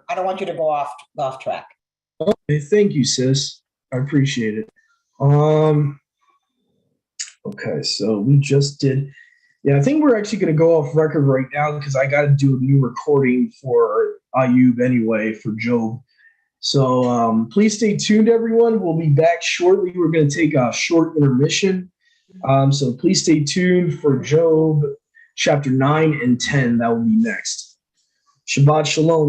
I don't want you to go off track. Okay, thank you, sis. I appreciate it. Okay, so we just did. Yeah, I think we're actually going to go off record right now because I got to do a new recording for Ayub anyway, for Job. So please stay tuned, everyone. We'll be back shortly. We're going to take a short intermission. So please stay tuned for Job chapter 9 and 10. That will be next. Shabbat Shalom.